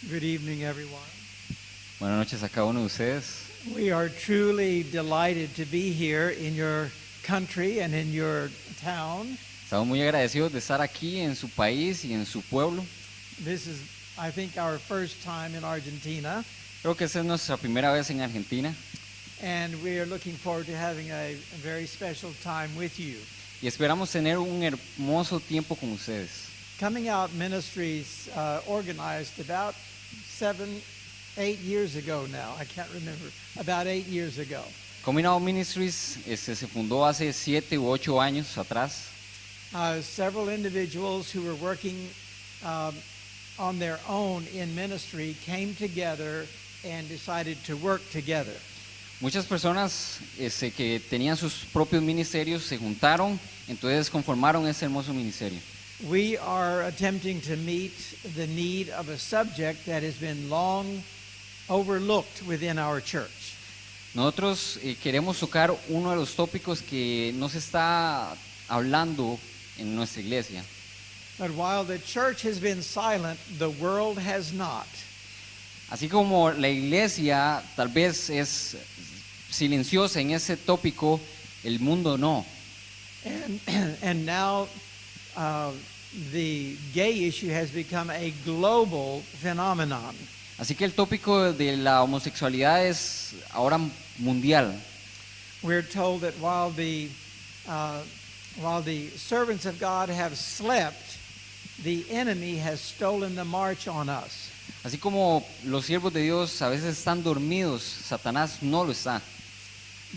Good evening, everyone. Buenas noches a cada uno de ustedes. We are truly delighted to be here in your country and in your town. Estamos muy agradecidos de estar aquí en su país y en su pueblo. This is, I think, our first time in Argentina, Creo que esta es nuestra primera vez en Argentina and we are looking forward to having a very special time with you. y esperamos tener un hermoso tiempo con ustedes. Coming Out Ministries organized about 8 years ago now. I can't remember. About 8 years ago. Coming Out Ministries se fundó hace 7 u 8 años atrás. Several individuals who were working on their own in ministry came together and decided to work together. Muchas personas que tenían sus propios ministerios se juntaron, entonces conformaron ese hermoso ministerio. We are attempting to meet the need of a subject that has been long overlooked within our church. Nosotros queremos tocar uno de los tópicos que no se está hablando en nuestra iglesia. But while the church has been silent, the world has not. Así como la iglesia tal vez es silenciosa en ese tópico, el mundo no. And now the gay issue has become a global phenomenon. Así que el tópico de la homosexualidad es ahora mundial. We're told that while the servants of God have slept, the enemy has stolen the march on us. Así como los siervos de Dios a veces están dormidos, Satanás no lo está.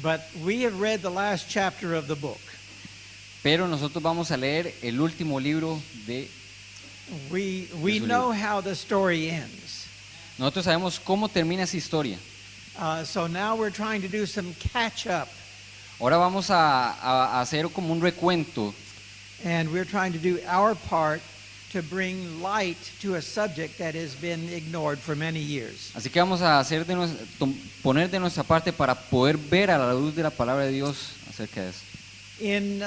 But we have read the last chapter of the book. Pero nosotros vamos a leer el último libro de... We su know libro. how the story ends. Nosotros sabemos cómo termina esa historia. So now we're trying to do some catch up, Ahora vamos a hacer como un recuento and we're trying to do our part to bring light to a subject that has been ignored for many years. Así que vamos a hacer poner de nuestra parte para poder ver a la luz de la palabra de Dios acerca de esto. In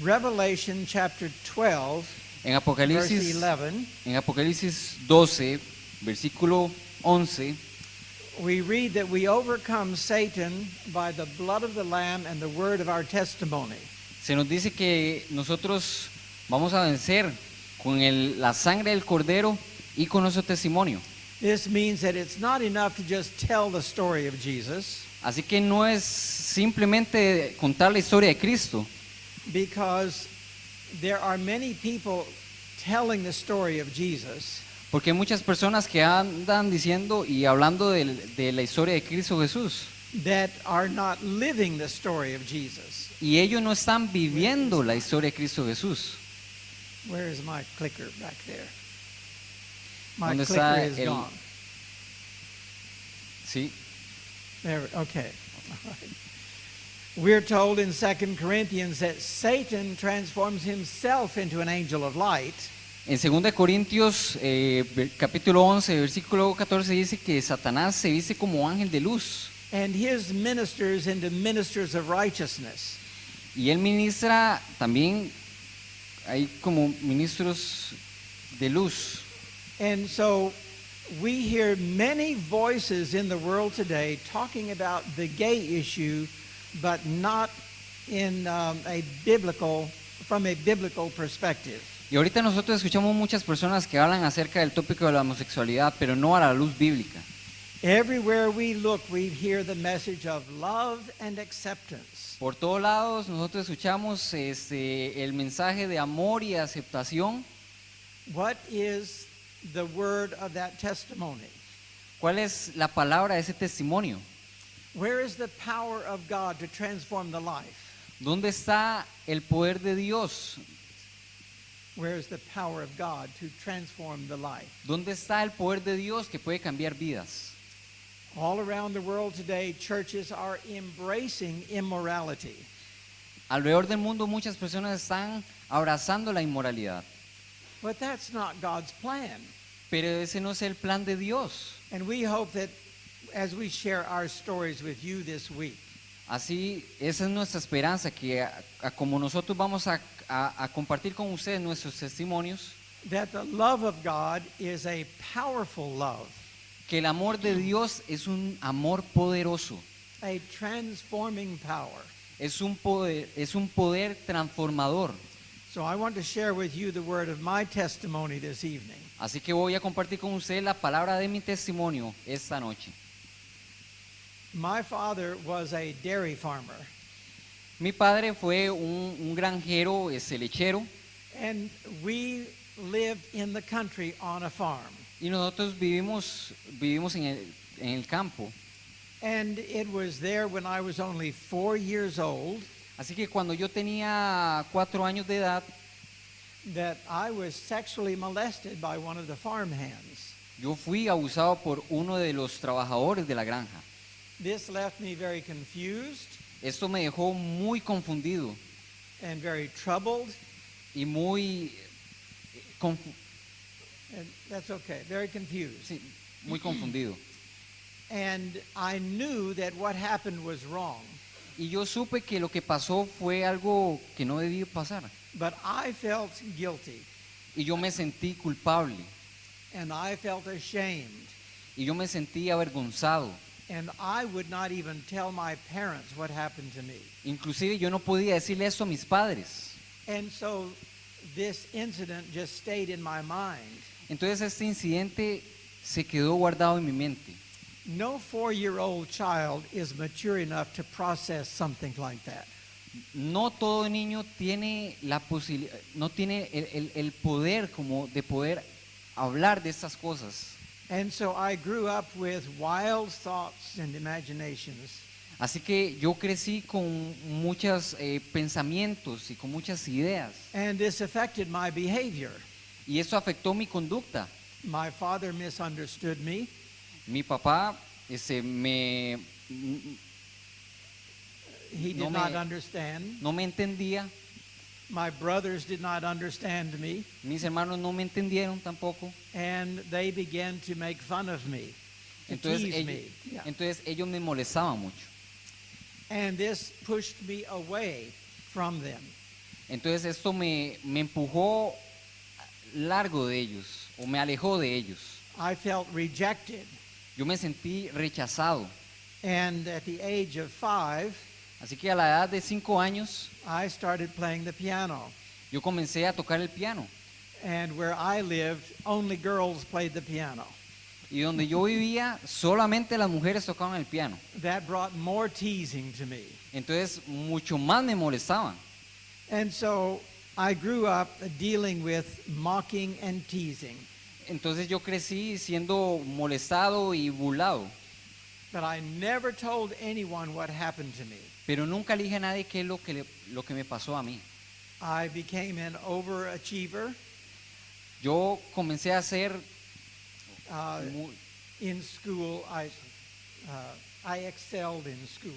Revelation chapter 12, En verse Apocalipsis, 11, en Apocalipsis 12, versículo 11, we read that we overcome Satan by the blood of the Lamb and the word of our testimony. se nos dice que nosotros vamos a vencer con la sangre del Cordero y con nuestro testimonio. This means that it's not enough to just tell the story of Jesus, Así que no es simplemente contar la historia de Cristo, because there are many people telling the story of Jesus, porque hay muchas personas que andan diciendo y hablando de la historia de Cristo Jesús. that are not living the story of Jesus. Y ellos no están viviendo la historia de Cristo Jesús. Where is my clicker back there? My ¿Dónde clicker está is el- gone. Sí. There, okay. All right. We're told in 2 Corinthians that Satan transforms himself into an angel of light, En 2 Corintios, capítulo 11, versículo 14, dice que Satanás se viste como ángel de luz and his ministers into ministers of righteousness. y él ministra también, hay como ministros de luz. And so we hear many voices in the world today talking about the gay issue, but not in from a biblical perspective. Y ahorita nosotros escuchamos muchas personas que hablan acerca del tópico de la homosexualidad, pero no a la luz bíblica. Everywhere we look, we hear the message of love and acceptance. Por todos lados nosotros escuchamos el mensaje de amor y aceptación. What is the word of that testimony? ¿Cuál es la palabra de ese testimonio? Where is the power of God to transform the life? ¿Dónde está el poder de Dios? Where is the power of God to transform the life? ¿Dónde está el poder de Dios que puede cambiar vidas? All around the world today, churches are embracing immorality. Alrededor del mundo muchas personas están abrazando la inmoralidad, But that's not God's plan. pero ese no es el plan de Dios. And we hope that as we share our stories with you this week, Así, esa es nuestra esperanza, que como nosotros vamos a compartir con ustedes nuestros testimonios, that the love of God is a powerful love, que el amor de Dios es un amor poderoso, a transforming power. es un poder transformador. So I want to share with you the word of my testimony this evening. Así que voy a compartir con ustedes la palabra de mi testimonio esta noche. My father was a dairy farmer, Mi padre fue un granjero, lechero, and we lived in the country on a farm. y nosotros vivimos en el campo. And it was there when I was only 4 years old Así que cuando yo tenía 4 años de edad, that I was sexually molested by one of the farm hands. yo fui abusado por uno de los trabajadores de la granja. This left me very confused Esto me dejó muy confundido and very troubled, y muy, and that's okay, very confused. sí, muy confundido. And I knew that what happened was wrong, Y yo supe que lo que pasó fue algo que no debió pasar. but I felt guilty Y yo me sentí culpable. and I felt ashamed, Y yo me sentí avergonzado. and I would not even tell my parents what happened to me. Inclusive yo no podía decirle esto a mis padres. And so this incident just stayed in my mind. Entonces este incidente se quedó guardado en mi mente. No 4-year-old child is mature enough to process something like that. No todo niño tiene la posibilidad, no tiene el poder como de poder hablar de estas cosas. And so I grew up with wild thoughts and imaginations. Así que yo crecí con muchos pensamientos y con muchas ideas. And this affected my behavior. Y eso afectó mi conducta. My father misunderstood me. Mi papá He did No me- not understand. no me entendía. My brothers did not understand me. Mis hermanos no me entendieron tampoco. And they began to make fun of me, to Entonces tease ellos, me. Yeah. entonces ellos me molestaban mucho. And this pushed me away from them. Entonces esto me empujó largo de ellos o me alejó de ellos. I felt rejected. Yo me sentí rechazado. And at the age of 5, Así que a la edad de 5 años I started playing the piano. yo comencé a tocar el piano. And where I lived, only girls played the piano. Y donde yo vivía, solamente las mujeres tocaban el piano. That brought more teasing to me. Entonces mucho más me molestaban. And so I grew up dealing with mocking and teasing. Entonces yo crecí siendo molestado y burlado. But I never told anyone what happened to me. Pero nunca le dije a nadie qué es lo que me pasó a mí. I became an overachiever. Yo comencé a ser Uh, in school, I excelled in school.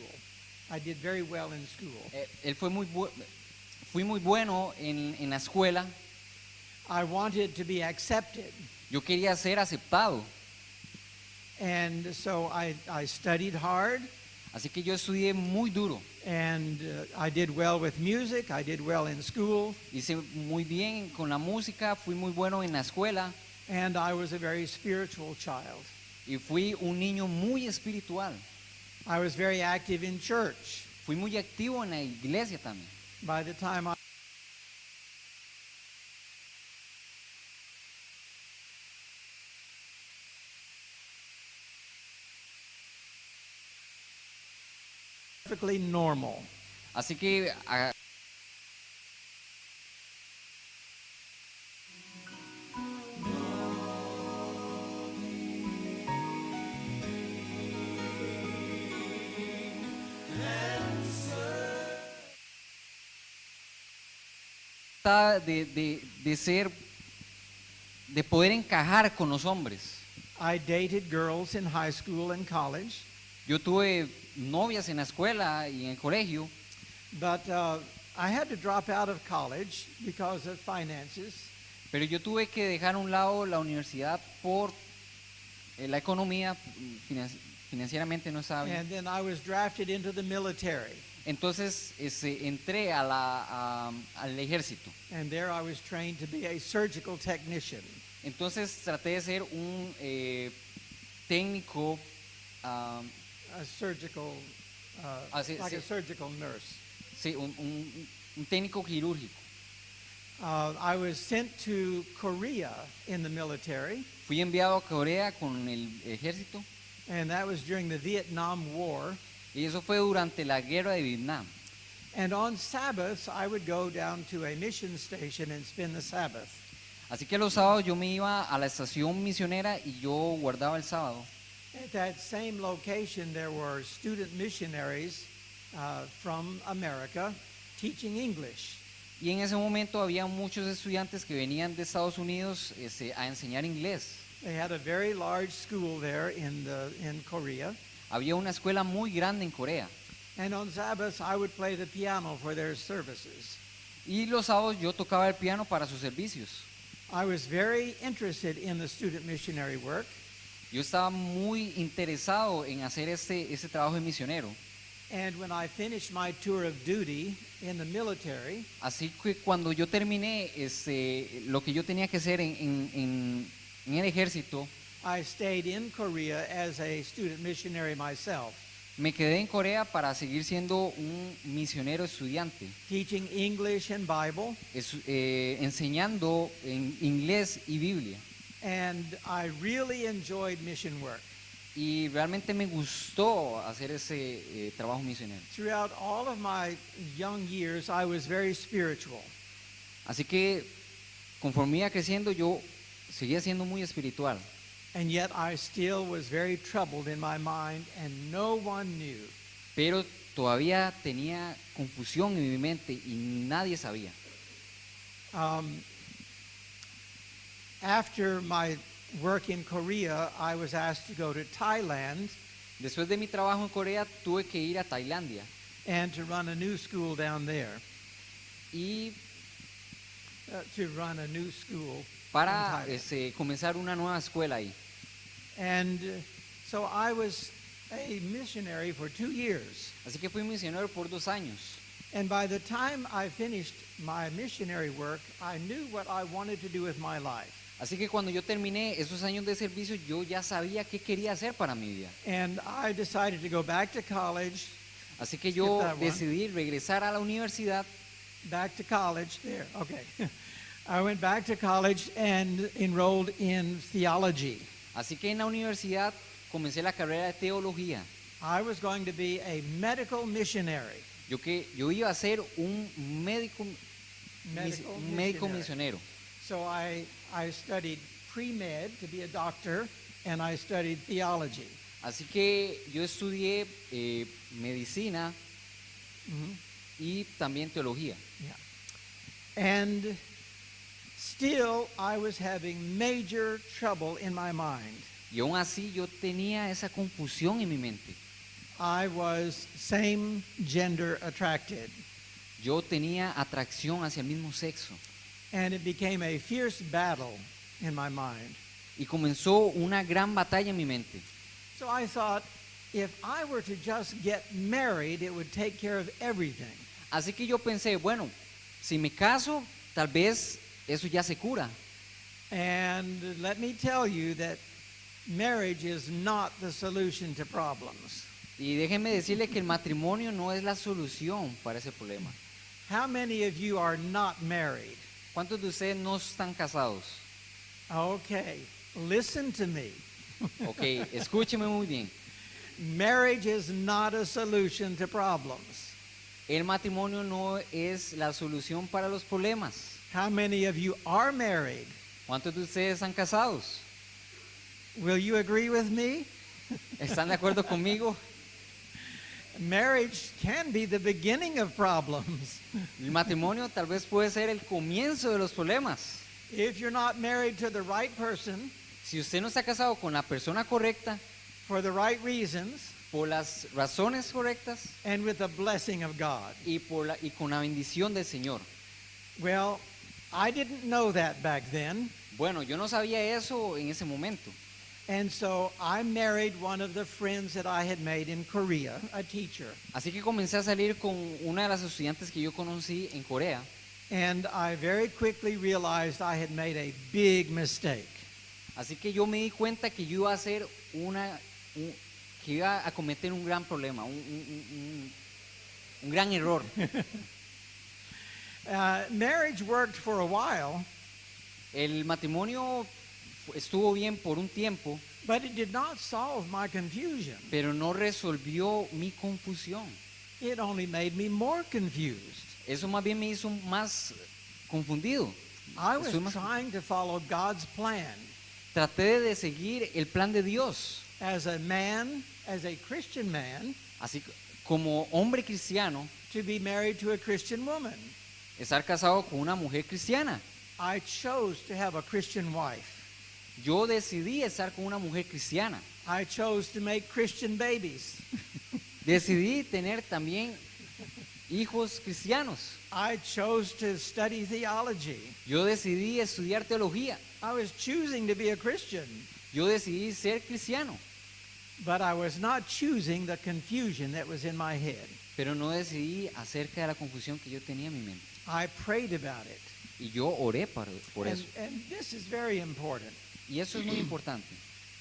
I did very well in school. él fui muy bueno en la escuela. I wanted to be accepted. Yo quería ser aceptado. And so I studied hard, Así que yo estudié muy duro. and I did well with music. I did well in school, Hice muy bien con la música, fui muy bueno en la escuela and I was a very spiritual child. y fui un niño muy espiritual. I was very active in church. Fui muy activo en la iglesia también. By the time I perfectly normal. Así que de poder encajar con los hombres. I dated girls in high school and college, Yo tuve novias en la escuela y en el colegio, but I had to drop out of college because of finances. pero yo tuve que dejar a un lado la universidad por la economía, financieramente no estaba bien. And then I was drafted into the military. Entonces entré al ejército. and there I was trained to be a surgical technician. Entonces traté de ser un técnico, A surgical, sí, like a sí. surgical nurse. Sí, un técnico quirúrgico. I was sent to Korea in the military, Fui enviado a Corea con el ejército and that was during the Vietnam War. y eso fue durante la guerra de Vietnam. And on Sabbaths, I would go down to a mission station and spend the Sabbath. Así que los sábados yo me iba a la estación misionera y yo guardaba el sábado. At that same location, there were student missionaries from America teaching English. Y en ese momento había muchos estudiantes que venían de Estados Unidos a enseñar inglés. They had a very large school there in Korea. Había una escuela muy grande en Corea. And on Sabbaths, I would play the piano for their services. Y los sábados yo tocaba el piano para sus servicios. I was very interested in the student missionary work, Yo estaba muy interesado en hacer ese trabajo de misionero. and when I finished my tour of duty in the military, Así que cuando yo terminé lo que yo tenía que hacer en el ejército, I stayed in Korea as a student missionary myself, me quedé en Corea para seguir siendo un misionero estudiante, teaching English and Bible, enseñando en inglés y Biblia. and I really enjoyed mission work. Y realmente me gustó hacer ese trabajo misionero. Throughout all of my young years, I was very spiritual. Así que conforme iba creciendo, yo seguía siendo muy espiritual. And yet I still was very troubled in my mind, and no one knew. Pero todavía tenía confusión en mi mente y nadie sabía. After my work in Korea, I was asked to go to Thailand Después de mi trabajo en Corea, tuve que ir a Tailandia and to run a new school down there. y To run a new school para in Thailand. comenzar una nueva escuela ahí. And so I was a missionary for 2 years. Así que fui misionero por 2 años. And by the time I finished my missionary work, I knew what I wanted to do with my life. Así que cuando yo terminé esos años de servicio, yo ya sabía qué quería hacer para mi vida. And I decided to go back to college, Así que Skip yo that one. decidí regresar a la universidad. back to college there. Okay. I went back to college and enrolled in theology. Así que en la universidad comencé la carrera de teología. I was going to be a medical missionary. Yo iba a ser un médico, Medical un médico missionary. misionero. So I studied pre-med to be a doctor, and I studied theology. Así que yo estudié medicina Mhm. y también teología. Yeah. And still, I was having major trouble in my mind. Y aún así yo tenía esa confusión en mi mente. I was same gender attracted, Yo tenía atracción hacia el mismo sexo. and it became a fierce battle in my mind. Y comenzó una gran batalla en mi mente. So I thought, if I were to just get married, it would take care of everything. Así que yo pensé, bueno, si me caso, tal vez eso ya se cura. And let me tell you that marriage is not the solution to problems. Y déjenme decirle que el matrimonio no es la solución para ese problema. How many of you are not married? ¿Cuántos de ustedes no están casados? Okay, listen to me. Ok, escúcheme muy bien. Marriage is not a solution to problems. El matrimonio no es la solución para los problemas. How many of you are married? ¿Cuántos de ustedes están casados? Will you agree with me? ¿Están de acuerdo conmigo? Marriage can be the beginning of problems. El matrimonio tal vez puede ser el comienzo de los problemas. If you're not married to the right person Si usted no está casado con la persona correcta, for the right reasons por las razones correctas and with the blessing of God. y con la bendición del Señor. Well, I didn't know that back then. Bueno, yo no sabía eso en ese momento. And so I married one of the friends that I had made in Korea, a teacher. Así que comencé a salir con una de las estudiantes que yo conocí en Corea. And I very quickly realized I had made a big mistake. Así que yo me di cuenta que yo iba a hacer que iba a cometer un gran problema, un gran error. Marriage worked for a while, El matrimonio estuvo bien por un tiempo, but it did not solve my confusion. pero no resolvió mi confusión. It only made me more confused. Eso más bien me hizo más confundido. I was Estoy más- trying to follow God's plan Traté de seguir el plan de Dios. as a man, as a Christian man, Así como hombre cristiano, to be married to a Christian woman. estar casado con una mujer cristiana. I chose to have a Christian wife. Yo decidí estar con una mujer cristiana. I chose to make Christian babies. Decidí tener también hijos cristianos. I chose to study theology. Yo decidí estudiar teología. I was choosing to be a Christian, Yo decidí ser cristiano, but I was not choosing the confusion that was in my head. pero no decidí acerca de la confusión que yo tenía en mi mente. I prayed about it. Y yo oré por eso. And this is very important. Y eso es muy importante.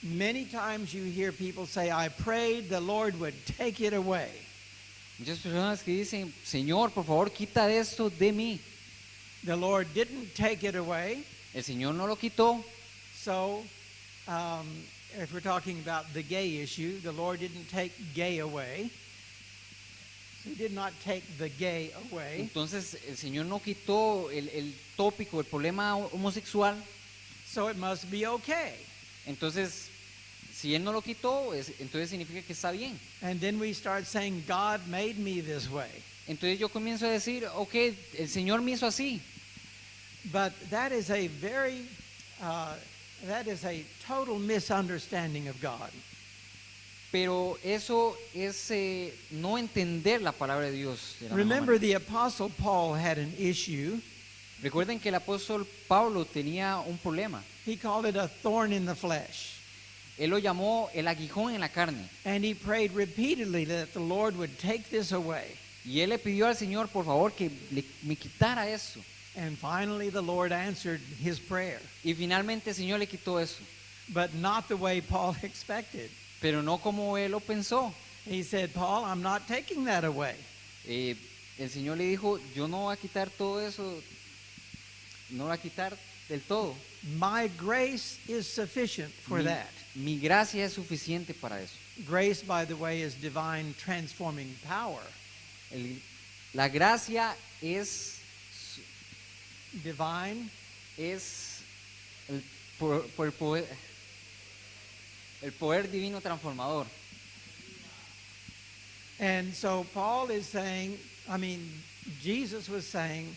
Many times you hear people say, I prayed the Lord would take it away. Muchas personas que dicen, Señor, por favor, quita esto de mí. The Lord didn't take it away. El Señor no lo quitó. So, if we're talking about the gay issue, the Lord didn't take gay away. He did not take the gay away. Entonces el Señor no quitó el tópico, el problema homosexual. So it must be okay. Entonces, si Él no lo quitó, entonces significa que está bien. And then we start saying, God made me this way. Entonces yo comienzo a decir, ok, el Señor me hizo así. But that is a total misunderstanding of God. Pero eso es no entender la palabra de Dios. De la mejor Remember, manera. the Apostle Paul had an issue. Recuerden que el apóstol Pablo tenía un problema. He called it a thorn in the flesh. Él lo llamó el aguijón en la carne. And he prayed repeatedly that the Lord would take this away. Y él le pidió al Señor, por favor, que me quitara eso. And finally, the Lord answered his prayer, Y finalmente el Señor le quitó eso. but not the way Paul expected. Pero no como él lo pensó. He said, Paul, I'm not taking that away. El Señor le dijo, yo no voy a quitar todo eso, no voy a quitar del todo. My grace is sufficient for that. Mi gracia es suficiente para eso. Grace, by the way, is divine transforming power. La gracia es Divine, el poder divino transformador. and so Paul is saying, Jesus was saying,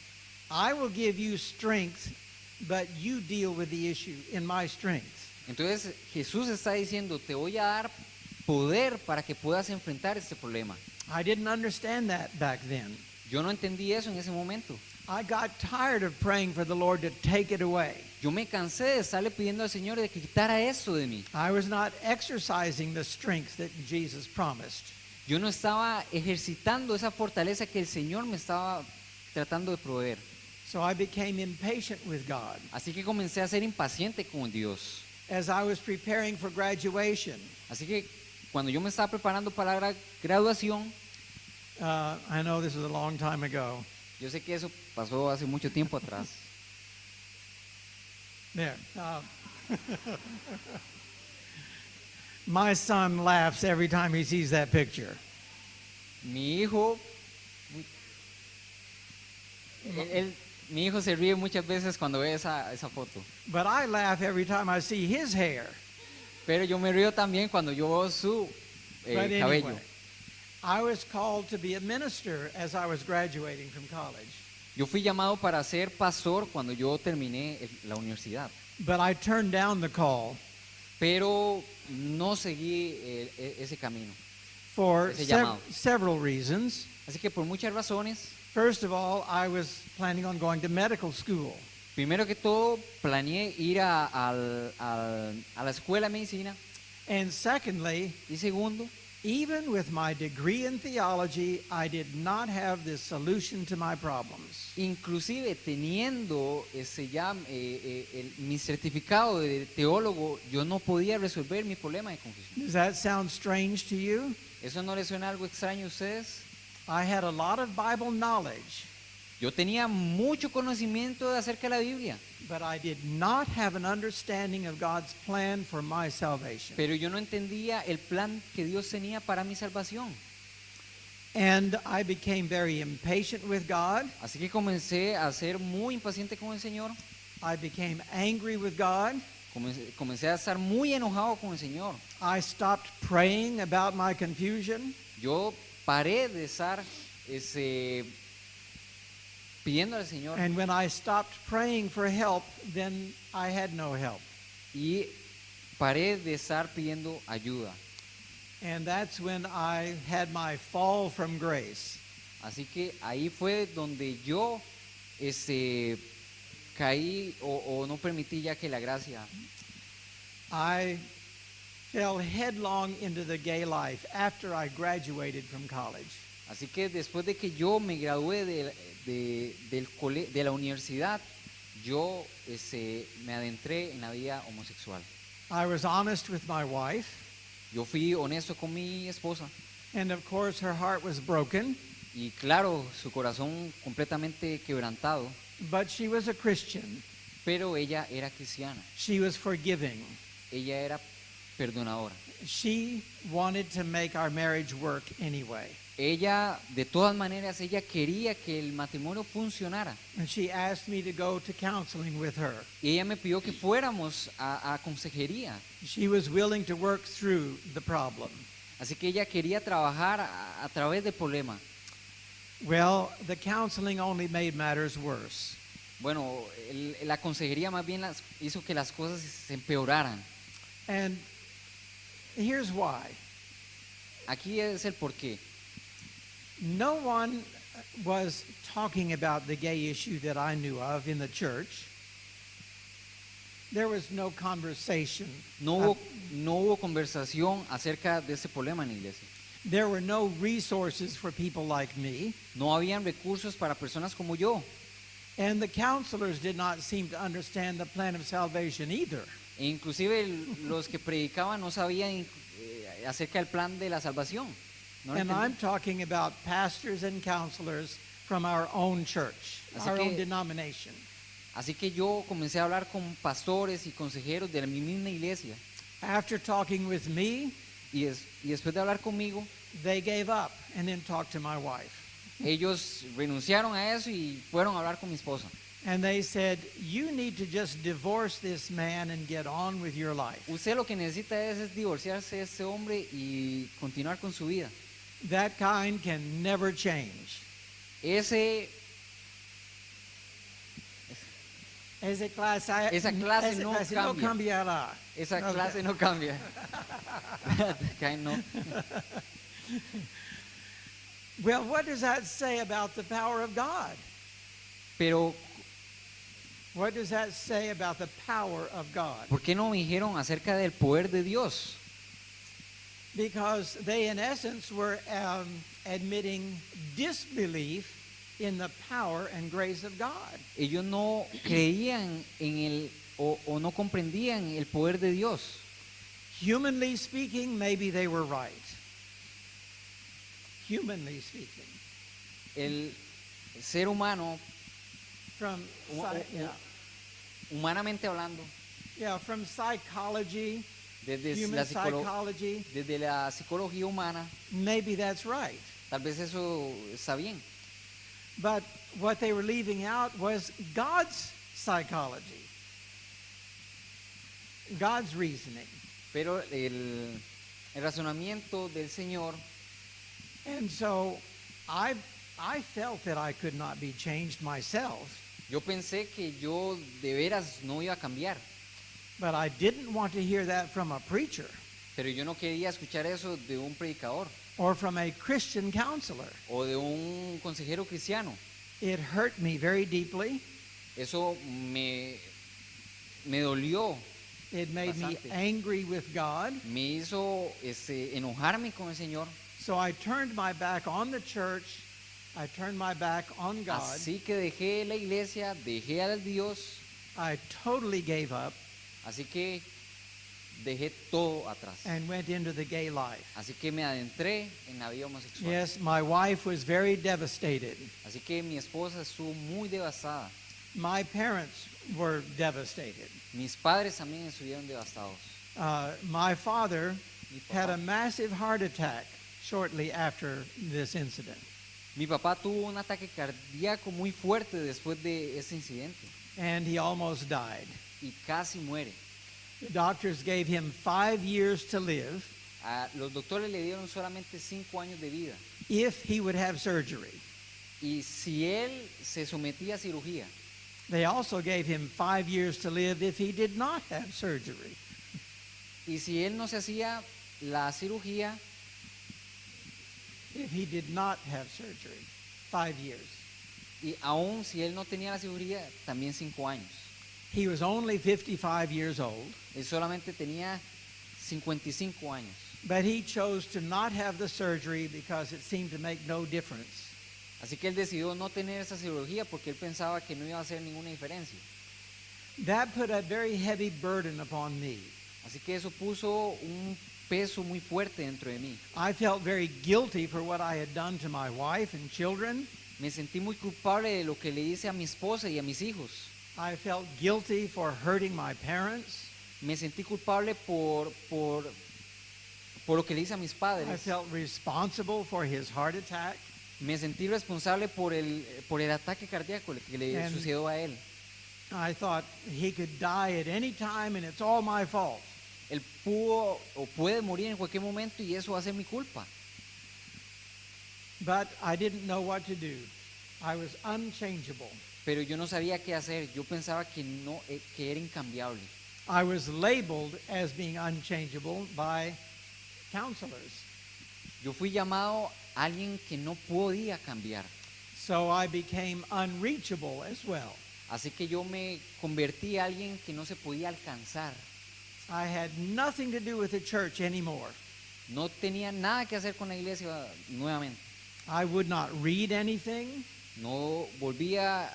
I will give you strength, but you deal with the issue in my strength. Entonces Jesús está diciendo, te voy a dar poder para que puedas enfrentar este problema. I didn't understand that back then. Yo no entendí eso en ese momento. I got tired of praying for the Lord to take it away. Yo me cansé de estarle pidiendo al Señor de que quitara eso de mí. I was not exercising the strength that Jesus promised. Yo no estaba ejercitando esa fortaleza que el Señor me estaba tratando de proveer. So I became impatient with God. Así que comencé a ser impaciente con Dios. As I was preparing for graduation, Así que cuando yo me estaba preparando para la graduación, I know this was a long time ago. yo sé que eso pasó hace mucho tiempo atrás. There. My son laughs every time he sees that picture. Mi hijo, mi hijo se ríe muchas veces cuando ve esa foto. But I laugh every time I see his hair. Pero yo me río también cuando yo veo su But cabello. anyway, I was called to be a minister as I was graduating from college. Yo fui llamado para ser pastor cuando yo terminé la universidad. But I turned down the call Pero no seguí ese camino. for Ese llamado. several reasons. Así que por muchas razones, First of all, I was planning on going to medical school. Primero que todo, planeé ir a la escuela de medicina. And secondly, Y segundo, even with my degree in theology, I did not have the solution to my problems. inclusive teniendo mi certificado de teólogo, yo no podía resolver mi problema de confusión. Does that sound strange to you? ¿Eso no les suena algo extraño a ustedes? I had a lot of Bible knowledge, Yo tenía mucho conocimiento acerca de la Biblia, but I did not have an understanding of God's plan for my salvation. pero yo no entendía el plan que Dios tenía para mi salvación. And I became very impatient with God. Así que comencé a ser muy impaciente con el Señor, I became angry with God. comencé a estar muy enojado con el Señor. I stopped praying about my confusion. Yo paré de estar pidiendo al Señor And when I stopped praying for help, then I had no help. y paré de estar pidiendo ayuda. And that's when I had my fall from grace. Así que ahí fue donde yo caí o no permití ya que la gracia. I fell headlong into the gay life after I graduated from college. Así que después de que yo me gradué de la universidad, yo me adentré en la vida homosexual. I was honest with my wife, Yo fui honesto con mi esposa and of course her heart was broken, y claro, su corazón completamente quebrantado, but she was a Christian. pero ella era cristiana, She was forgiving. ella era perdonadora. She wanted to make our marriage work anyway. Ella, de todas maneras, ella quería que el matrimonio funcionara. And she asked me to go to counseling with her. Y ella me pidió que fuéramos a consejería. She was willing to work through the problem. Así que ella quería trabajar a través del problema. Well, the counseling only made matters worse. Bueno, la consejería más bien hizo que las cosas se empeoraran. And here's why. Aquí es el porqué. No one was talking about the gay issue that I knew of in the church. There was no conversation. No hubo conversación acerca de ese problema en la iglesia. There were no resources for people like me. No habían recursos para personas como yo. And the counselors did not seem to understand the plan of salvation either. E inclusive los que predicaban no sabían acerca del plan de la salvación. No lo And entendían. I'm talking about pastors and counselors from our own church, Así our que- own denomination. Así que yo comencé a hablar con pastores y consejeros de mi misma iglesia. After talking with me, Y después de hablar conmigo, they gave up and then talked to my wife. ellos renunciaron a eso y fueron a hablar con mi esposa. And they said, you need to just divorce this man and get on with your life. Usted lo que necesita es divorciarse de este hombre y continuar con su vida. That kind can never change. Esa clase no cambia. cambiará. Esa Okay. clase no cambia. No. Well, what does that say about the power of God? Pero, What does that say about the power of God? ¿por qué no me dijeron acerca del poder de Dios? Because they, in essence, were admitting disbelief in the power and grace of God. Ellos no creían o no comprendían el poder de Dios. Humanly speaking, maybe they were right. Humanly speaking. El ser humano, From, humanamente hablando, from psychology, desde human psychology, desde la psicología humana, maybe that's right. tal vez eso está bien. But what they were leaving out was God's psychology, God's reasoning. Pero el razonamiento del Señor, And so I felt that I could not be changed myself, yo pensé que yo de veras no iba a cambiar, but I didn't want to hear that from a preacher pero yo no quería escuchar eso de un predicador or from a Christian counselor. o de un consejero cristiano. It hurt me very deeply, Eso me dolió, It made me Bastante. angry with God. me hizo enojarme con el Señor. So I turned my back on the church. I turned my back on God. Así que dejé la iglesia, dejé a Dios, I totally gave up así que dejé todo atrás. and went into the gay life. Así que me adentré en la vida homosexual. Yes, my wife was very devastated. Así que mi esposa estuvo muy devastada. My parents were devastated. Mis padres también estuvieron devastados. My father Mi had papá, a massive heart attack shortly after this incident. mi papá tuvo un ataque cardíaco muy fuerte después de ese incidente And he almost died. y casi muere. The doctors gave him 5 years to live Los doctores le dieron solamente 5 años de vida. if he would have surgery. Y si él se sometía a cirugía, They also gave him 5 years to live if he did not have surgery. y si él no se hacía la cirugía, If he did not have surgery, 5 years. y aún si él no tenía la cirugía, también 5 años. He was only 55 years old, Él solamente tenía 55 años. but he chose to not have the surgery because it seemed to make no difference. Así que él decidió no tener esa cirugía porque él pensaba que no iba a hacer ninguna diferencia. That put a very heavy burden upon me. Así que eso puso un peso muy fuerte dentro de mí. I felt very guilty for what I had done to my wife and children. Me sentí muy culpable de lo que le hice a mi esposa y a mis hijos. I felt guilty for hurting my parents. Me sentí culpable por lo que le hice a mis I padres. felt responsible for his heart attack. Me sentí responsable por el ataque cardíaco que le And- sucedió a él. I thought he could die at any time and it's all my fault. Él pudo o puede morir en cualquier momento y eso va a ser mi culpa. But I didn't know what to do. I was unchangeable. Pero yo no sabía qué hacer. Yo pensaba que no, que era incambiable. I was labeled as being unchangeable by counselors. Yo fui llamado alguien que no podía cambiar. So I became unreachable as well. Así que yo me convertí en alguien que no se podía alcanzar. I had nothing to do with the church anymore. No tenía nada que hacer con la iglesia nuevamente. I would not read anything. No volvía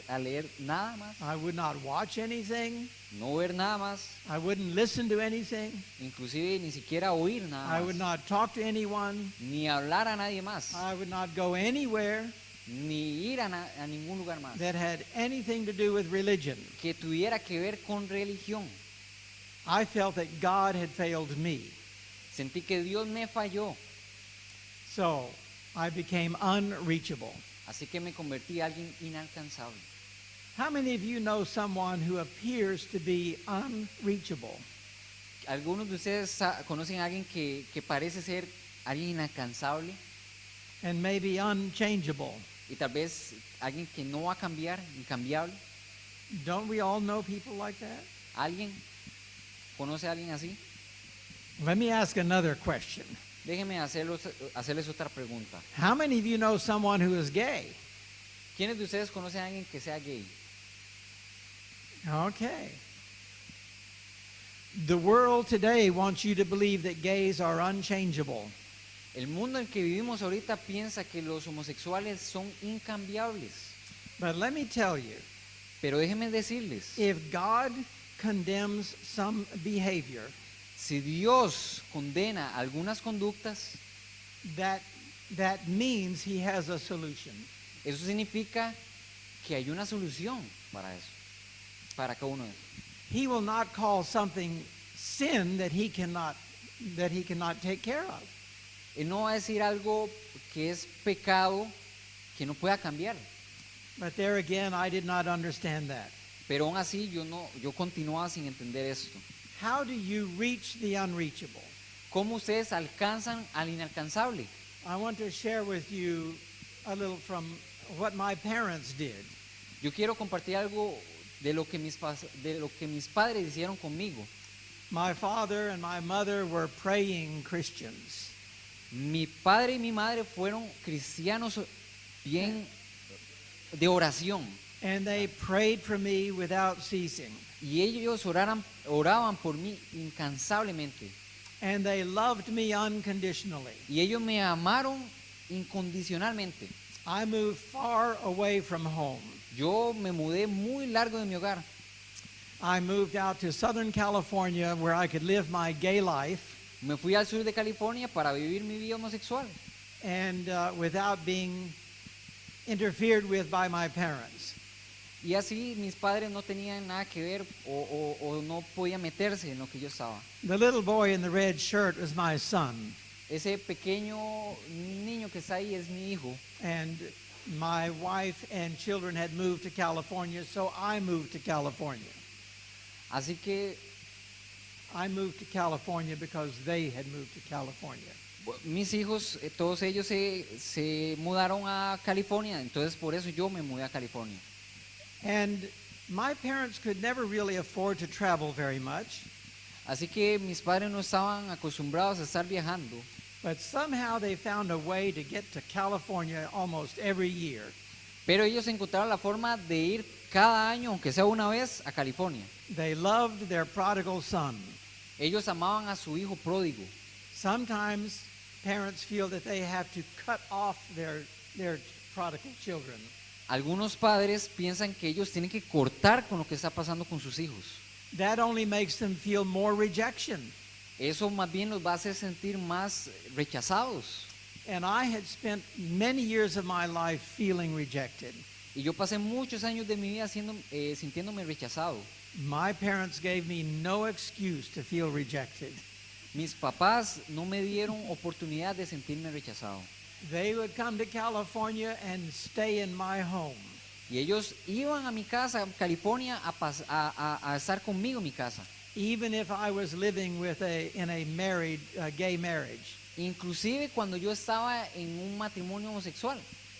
a leer nada más, I would not watch anything. no ver nada más, I wouldn't listen to anything. inclusive ni siquiera oír I nada would más, not talk to anyone. ni hablar a nadie más, I would not go anywhere ni ir a ningún lugar más that had anything to do with religion. que tuviera que ver con religión. I felt that God had failed me. Sentí que Dios me falló, So I became unreachable. así que me convertí en alguien inalcanzable. How many of you know someone who appears to be unreachable? ¿Algunos de ustedes conocen a alguien que parece ser alguien inalcanzable And maybe unchangeable? y tal vez alguien que no va a cambiar, incambiable? Don't we all know people like that? ¿Alguien conoce a alguien así? Let me ask another question. Déjenme hacerles otra pregunta. How many of you know someone who is gay? ¿Quiénes de ustedes conocen a alguien que sea gay? Okay. The world today wants you to believe that gays are unchangeable. El mundo en que vivimos ahorita piensa que los homosexuales son incambiables. But let me tell you, Pero déjenme decirles, if God condemns some behavior, si Dios condena algunas conductas, that means he has a solution. eso significa que hay una solución para eso, para cada uno de ellos. He will not call something sin that he cannot take care of. Él no va a decir algo que es pecado que no pueda cambiar. But there again, I did not understand that. Pero aún así yo continuaba sin entender esto. How do you reach the unreachable? ¿Cómo ustedes alcanzan al inalcanzable? I want to share with you a little from what my parents did. Yo quiero compartir algo de lo que mis padres hicieron conmigo. My father and my mother were praying Christians. Mi padre y mi madre fueron cristianos bien de oración. and they prayed for me without ceasing. Y ellos oraban por mí incansablemente. And they loved me unconditionally. Y ellos me amaron incondicionalmente. I moved far away from home. Yo me mudé muy largo de mi hogar. I moved out to Southern California where I could live my gay life Me fui al sur de California para vivir mi vida homosexual. and without being interfered with by my parents. Y así mis padres no tenían nada que ver o no podían meterse en lo que yo estaba. The little boy in the red shirt was my son, Ese pequeño niño que está ahí es mi hijo. and my wife and children had moved to California, so I moved to California. Así que I moved to California because they had moved to California. mis hijos, todos ellos se mudaron a California, entonces por eso yo me mudé a California. And my parents could never really afford to travel very much, Así que mis padres no estaban acostumbrados a estar viajando, but somehow they found a way to get to California almost every year. pero ellos encontraron la forma de ir cada año, aunque sea una vez, a California. They loved their prodigal son. Ellos amaban a su hijo pródigo. Sometimes parents feel that they have to cut off their prodigal children. Algunos padres piensan que ellos tienen que cortar con lo que está pasando con sus hijos. That only makes them feel more rejection. Eso más bien los va a hacer sentir más rechazados. And I had spent many years of my life feeling rejected. Y yo pasé muchos años de mi vida sintiéndome rechazado. My parents gave me no excuse to feel rejected. Mis papás no me dieron oportunidad de sentirme rechazado. They would come to California and stay in my home. Y ellos iban a mi casa, California, a estar conmigo en mi casa. Even if I was living in a gay marriage. Inclusive cuando yo estaba en un matrimonio homosexual.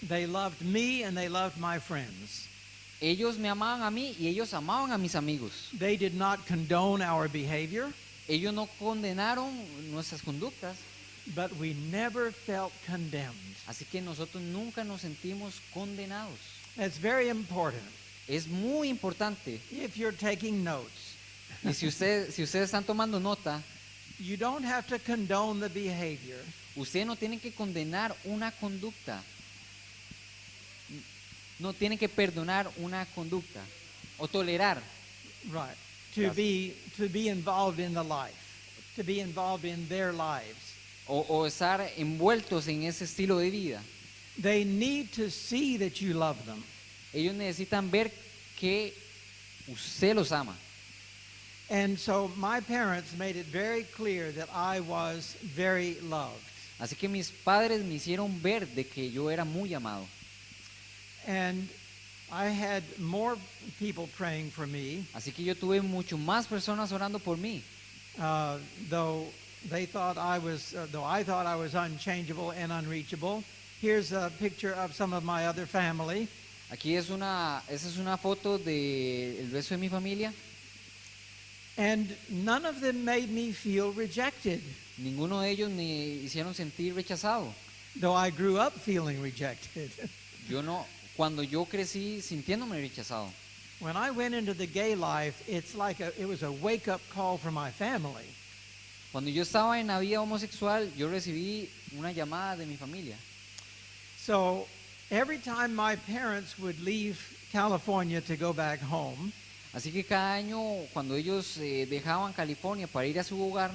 They loved me and they loved my friends. Ellos me amaban a mí y ellos amaban a mis amigos. They did not condone our behavior, Ellos no condenaron nuestras conductas, but we never felt condemned. así que nosotros nunca nos sentimos condenados. That's very important. Es muy importante. If you're taking notes, Y si ustedes están tomando nota, you don't have to condone the behavior, ustedes no tienen que condenar una conducta. No tienen que perdonar una conducta o tolerar. right? To be involved in the life, to be involved in their lives. O estar envueltos en ese estilo de vida. They need to see that you love them. Ellos necesitan ver que usted los ama. And so my parents made it very clear that I was very loved. Así que mis padres me hicieron ver de que yo era muy amado. And I had more people praying for me, Así que yo tuve mucho más personas orando por mí. though I thought I was unchangeable and unreachable. Here's a picture of some of my other family. Aquí esa es una foto del resto de mi familia. And none of them made me feel rejected, Ninguno de ellos me hicieron sentir rechazado. though I grew up feeling rejected. Yo no, cuando yo crecí sintiéndome rechazado. When I went into the gay life, it was a wake-up call for my family. Cuando yo estaba en la vida homosexual, yo recibí una llamada de mi familia. So every time my parents would leave California to go back home, Así que cada año, cuando ellos dejaban California para ir a su hogar,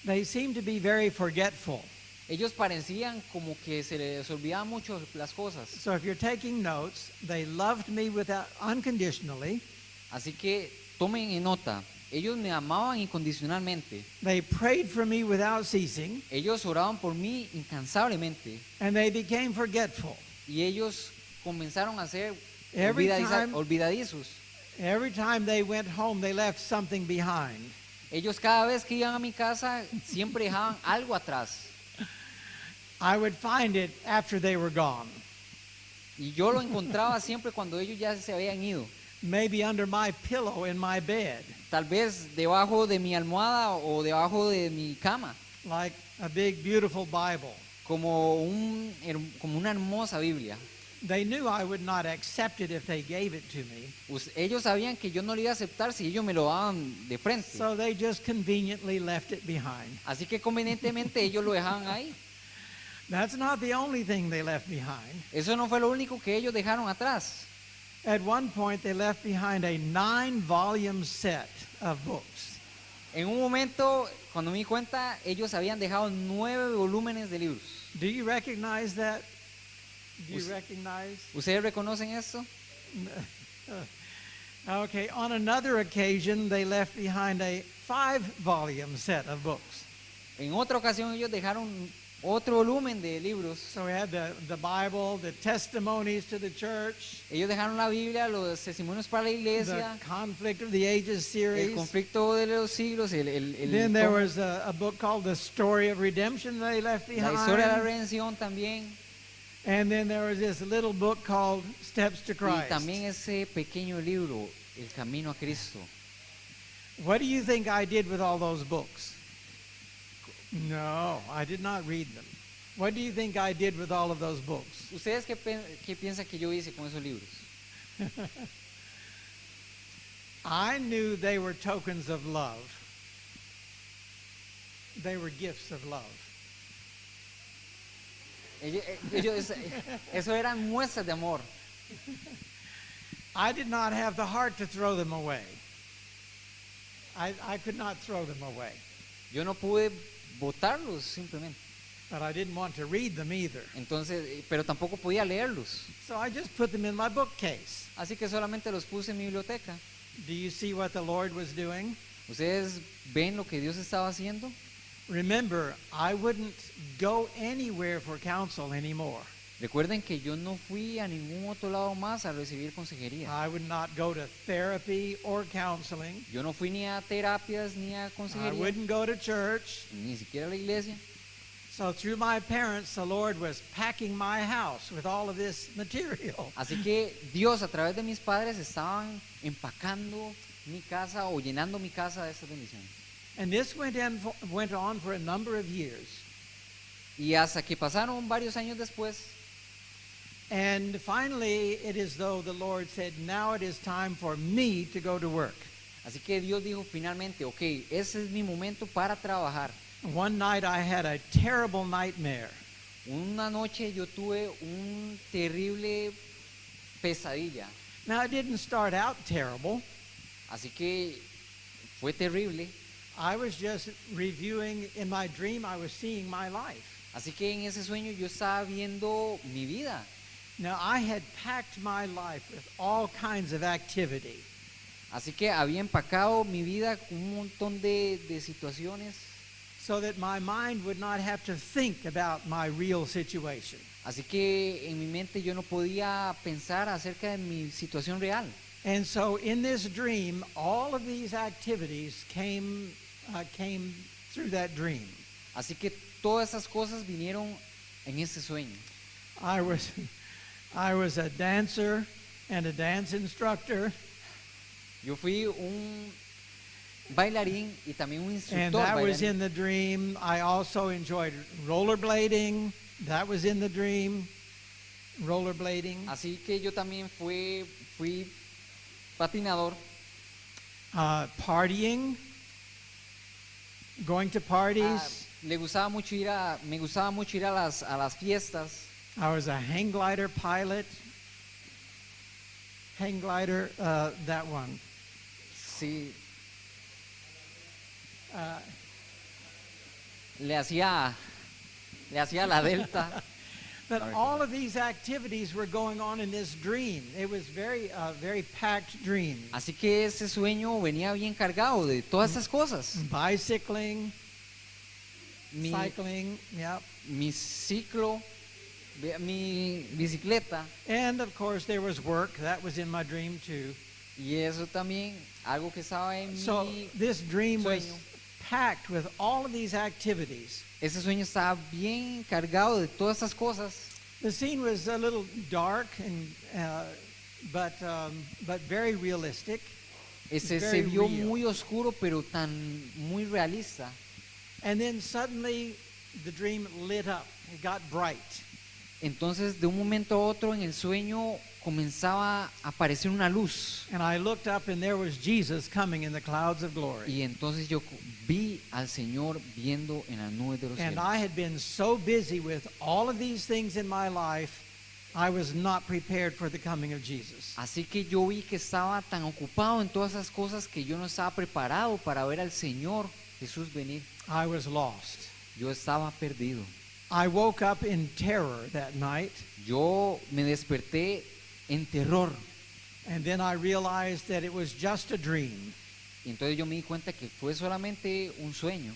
they seemed to be very forgetful. ellos parecían como que se les olvidaban mucho las cosas. So if you're taking notes, they loved me unconditionally. Así que tomen en nota, ellos me amaban incondicionalmente. They prayed for me without ceasing, Ellos oraban por mí incansablemente and they became forgetful. y ellos comenzaron a ser Every time- olvidadizos. Every time they went home, they left something behind. Ellos cada vez que iban a mi casa siempre dejaban algo atrás. I would find it after they were gone, Y yo lo encontraba siempre cuando ellos ya se habían ido. maybe under my pillow in my bed, Tal vez debajo de mi almohada o debajo de mi cama. like a big, beautiful Bible. Como una hermosa Biblia. They knew I would not accept it if they gave it to me. Ellos sabían que yo no lo iba a aceptar si ellos me lo daban de frente. So they just conveniently left it behind. Así que convenientemente ellos lo dejaban ahí. That's not the only thing they left behind. Eso no fue lo único que ellos dejaron atrás. At one point, they left behind a 9-volume set of books. En un momento, cuando me di cuenta, ellos habían dejado 9 volúmenes de libros. Do you recognize that? Do you Us- recognize? ¿Ustedes reconocen esto? Okay, on another occasion, they left behind a 5-volume set of books. En otra ocasión ellos dejaron otro volumen de libros. So we had the Bible, the testimonies to the church, Ellos dejaron la Biblia, los testimonios para la the iglesia, Conflict of the Ages el series. conflicto de los siglos, Then there was a book called The Story of Redemption they left la historia de la behind. redención también. And then there was this little book called Steps to Y Christ. también ese pequeño libro, El Camino a Cristo. What do you think I did with all those books? No, I did not read them. What do you think I did with all of those books? ¿Ustedes qué piensan que yo hice con esos libros? I knew they were tokens of love. They were gifts of love. Eso eran muestras de amor. I did not have the heart to throw them away. I could not throw them away, Yo no pude botarlos simplemente. but I didn't want to read them either. Entonces, pero tampoco podía leerlos. So I just put them in my bookcase. Así que solamente los puse en mi biblioteca. Do you see what the Lord was doing? ¿Ustedes ven lo que Dios estaba haciendo? Remember, I wouldn't go anywhere for counsel anymore. Recuerden que yo no fui a ningún otro lado más a recibir consejería. I would not go to therapy or counseling. Yo no fui ni a terapias ni a I consejería, wouldn't go to church. ni siquiera a la iglesia. So through my parents, the Lord was packing my house with all of this material. Así que Dios a través de mis padres estaban empacando mi casa o llenando mi casa de estas bendiciones. And this went on for a number of years. Y hasta que pasaron varios años después, And finally, it is though the Lord said, now it is time for me to go to work. así que Dios dijo finalmente, ok, ese es mi momento para trabajar. One night I had a terrible nightmare. Una noche yo tuve un terrible pesadilla, Now, it didn't start out terrible. así que fue terrible. I was just reviewing, in my dream, I was seeing my life. Así que en ese sueño yo estaba viendo mi vida. Now, I had packed my life with all kinds of activity. Así que había empacado mi vida con un montón de situaciones. So that my mind would not have to think about my real situation. Así que en mi mente yo no podía pensar acerca de mi situación real. And so in this dream, all of these activities came through that dream. Así que todas esas cosas vinieron en ese sueño. I was a dancer and a dance instructor, Yo fui un bailarín y también un and instructor that was bailarín. in the dream. I also enjoyed rollerblading. That was in the dream. Rollerblading. Así que yo también fui patinador, Partying. Going to parties. me gustaba mucho ir a las fiestas. I was a hang glider pilot. Hang glider, that one. Sí, Uh, le hacía la delta. but Sorry. all of these activities were going on in this dream. It was very packed dream. Así que ese sueño venía bien cargado de todas esas cosas. Bicycling, Mi, cycling, yep. mi ciclo, mi bicicleta, And of course there was work. That was in my dream too. y eso también, algo que estaba en So mi this dream was sueño. packed with all of these activities. Ese sueño estaba bien cargado de todas esas cosas. The scene was a little dark and but very realistic. Ese Very se vio real. muy oscuro, pero tan muy realista. And then suddenly the dream lit up. It got bright. Entonces de un momento a otro en el sueño comenzaba a aparecer una luz. And I looked up and there was Jesus coming in the clouds of glory. Y entonces yo vi al Señor viendo en las nubes de los And cielos. I had been so busy with all of these things in my life, I was not prepared for the coming of Jesus. Así que yo vi que estaba tan ocupado en todas esas cosas que yo no estaba preparado para ver al Señor Jesús venir. I was lost. Yo estaba perdido. I woke up in terror that night, Yo me desperté en terror. and then I realized that it was just a dream. Y entonces yo me di cuenta que fue solamente un sueño.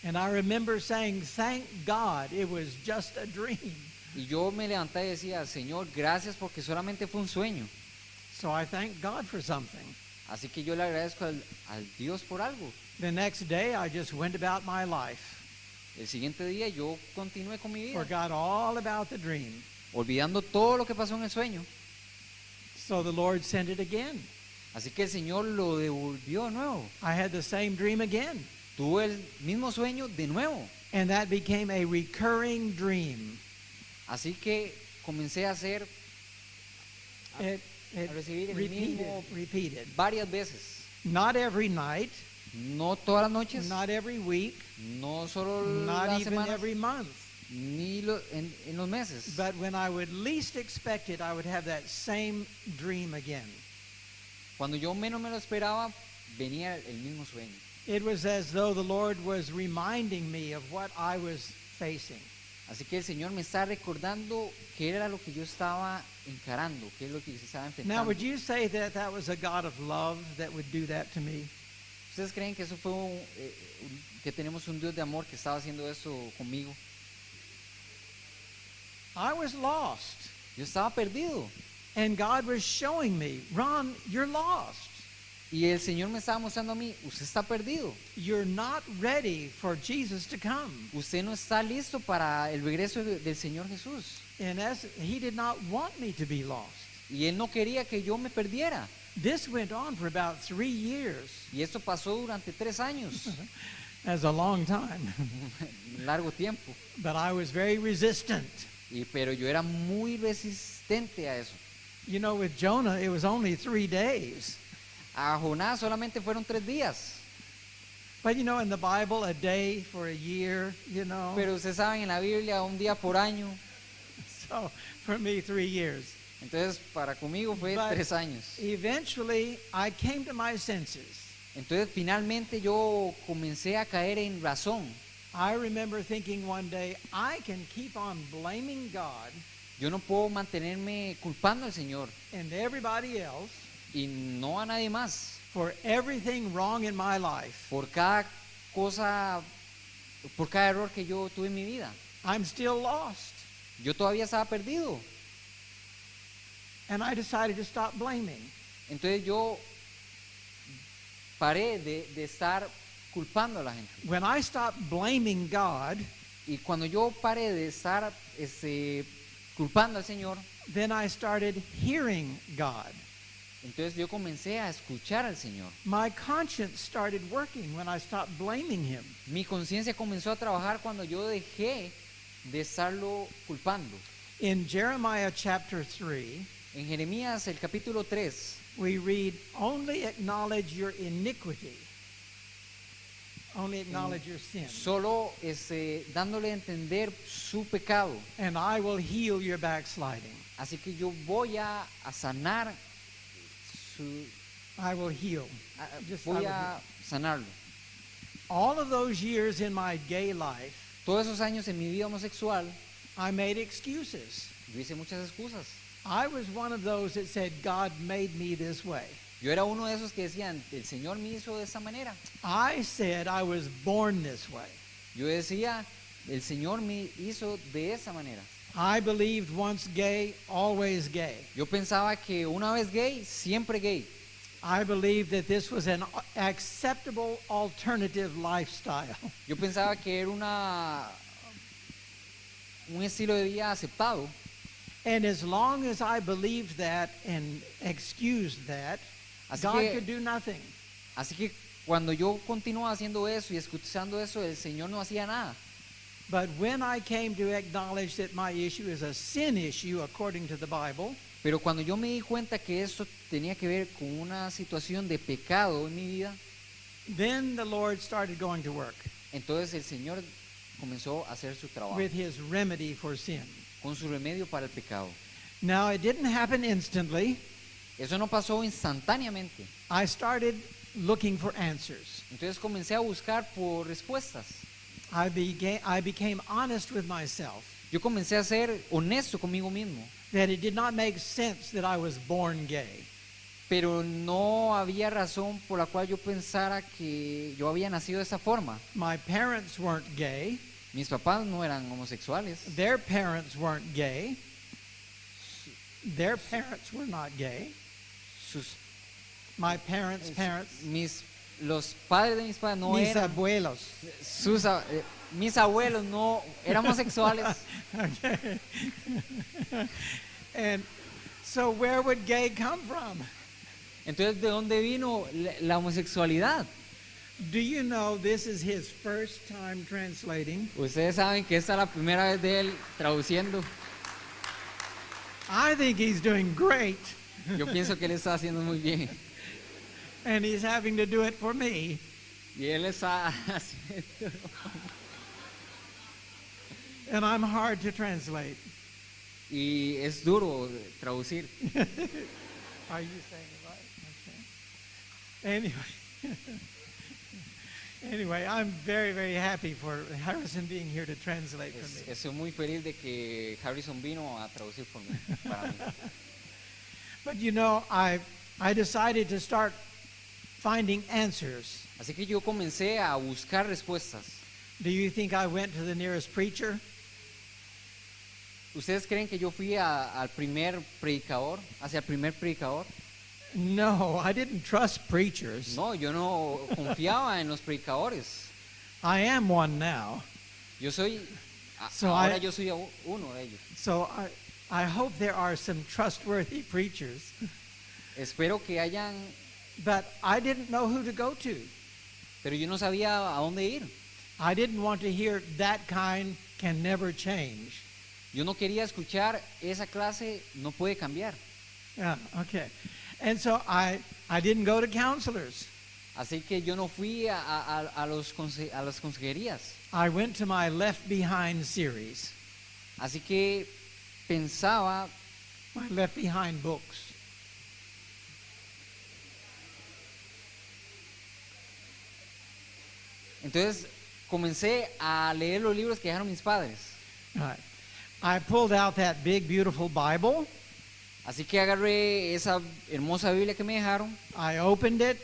And I remember saying, thank God it was just a dream. Y yo me levanté y decía, Señor, gracias porque solamente fue un sueño. So I thank God for something. Así que yo le agradezco al Dios por algo. The next day, I just went about my life, El siguiente día yo continué con mi vida, forgot all about the dream. olvidando todo lo que pasó en el sueño. So the Lord sent it again. Así que el Señor lo devolvió de nuevo. I had the same dream again. Tuve el mismo sueño de nuevo. And that became a recurring dream. Así que comencé a hacer It a recibir el repeated, mismo repeated. varias veces. Not every night, No todas las noches, not every week, no solo not las even semanas, every month. ni en los meses. But when I would least expect it, I would have that same dream again. Cuando yo menos me lo esperaba, venía el mismo sueño. It was as though the Lord was reminding me of what I was facing. Así que el Señor me está recordando qué era lo que yo estaba encarando, qué es lo que se estaba Now, enfrentando. would you say that that was a God of love that would do that to me? ¿Ustedes creen que eso fue que tenemos un Dios de amor que estaba haciendo eso conmigo? I was lost. Yo estaba perdido And God was showing me, Ron, you're lost. y el Señor me estaba mostrando a mí, usted está perdido, You're not ready for Jesus to come. usted no está listo para el regreso del Señor Jesús. In essence, He did not want me to be lost. Y Él no quería que yo me perdiera. This went on for about 3 years. Y esto pasó durante 3 años, That's a long time. un largo tiempo. But I was very resistant. Pero yo era muy resistente a eso. You know, with Jonah, it was only 3 days. A Jonás solamente fueron 3 días. But you know, in the Bible, a day for a year, you know. Pero ustedes saben, en la Biblia, un día por año. So for me, 3 years. Entonces, para conmigo fue But 3 años. eventually, I came to my senses. Entonces, finalmente yo comencé a caer en razón. I remember thinking one day, I can keep on blaming God Yo no puedo mantenerme culpando al Señor and everybody else y no a nadie más for everything wrong in my life. por cada cosa, por cada error que yo tuve en mi vida. I'm still lost. Yo todavía estaba perdido. And I decided to stop blaming. Entonces yo paré de estar culpando a la gente. When I stopped blaming God, Y cuando yo paré de estar culpando al Señor, then I started hearing God. entonces yo comencé a escuchar al Señor. My conscience started working when I stopped blaming Him. Mi conciencia comenzó a trabajar cuando yo dejé de estarlo culpando. In Jeremiah chapter 3, En Jeremías el capítulo 3, we read, only acknowledge your iniquity. Only acknowledge your sin. solo dándole a entender su pecado. And I will heal your backsliding. Así que yo voy a sanar I will heal. Just I will voy heal. a sanarlo. All of those years in my gay life, Todos esos años en mi vida homosexual, I made excuses. yo hice muchas excusas. I was one of those that said, God made me this way. Yo era uno de esos que decían, el Señor me hizo de esa manera. I said I was born this way. Yo decía, el Señor me hizo de esa manera. I believed once gay, always gay. Yo pensaba que una vez gay, siempre gay. I believed that this was an acceptable alternative lifestyle. Yo pensaba que era un estilo de vida aceptado. And as long as I believed that and excused that, Así God que- could do nothing. Así que cuando yo continuaba haciendo eso y escuchando eso, el Señor no hacía nada. But when I came to acknowledge that my issue is a sin issue according to the Bible, Pero cuando yo me di cuenta que esto tenía que ver con una situación de pecado en mi vida, then the Lord started going to work entonces el Señor comenzó a hacer su trabajo with his remedy for sin. con su remedio para el pecado. Now, it didn't happen instantly. Eso no pasó instantáneamente. I started looking for answers. Entonces comencé a buscar por respuestas. I became honest with myself Yo comencé a ser honesto conmigo mismo, that it did not make sense that I was born gay. pero no había razón por la cual yo pensara que yo había nacido de esa forma. My parents weren't gay. Mis papás no eran homosexuales, Their parents weren't gay. Their parents were not gay. sus, My parents' parents, los padres de mis padres no mis eran, abuelos. mis abuelos no eran homosexuales. Okay. And so where would gay come from? Entonces, ¿de dónde vino la homosexualidad? Do you know this is his first time translating? Ustedes saben que esta es la primera vez de él traduciendo. I think he's doing great, Yo pienso que él está haciendo muy bien. and he's having to do it for me. Y él está haciendo. And I'm hard to translate. Y es duro traducir. Are you saying it right? Okay. Anyway. Anyway, I'm very, very happy for Harrison being here to translate for me. Estoy muy feliz de que Harrison vino a traducir por mí, para mí. But you know, I decided to start finding answers. Así que yo comencé a buscar respuestas. Do you think I went to the nearest preacher? ¿Ustedes creen que yo fui al primer predicador, hacia el primer predicador? No, I didn't trust preachers. No, yo no confiaba en los predicadores. I am one now. Yo soy, So ahora I- yo soy uno de ellos. So I hope there are some trustworthy preachers. Espero que hayan, But I didn't know who to go to. pero yo no sabía a dónde ir. I didn't want to hear that kind can never change. Yo no quería escuchar esa clase, no puede cambiar. Yeah, okay. And so I didn't go to counselors. Así que yo no fui a las consejerías. I went to my Left Behind series, Así que pensaba, my Left Behind books. entonces comencé a leer los libros que dejaron mis padres. All right. I pulled out that big, beautiful Bible. Así que agarré esa hermosa Biblia que me dejaron, I opened it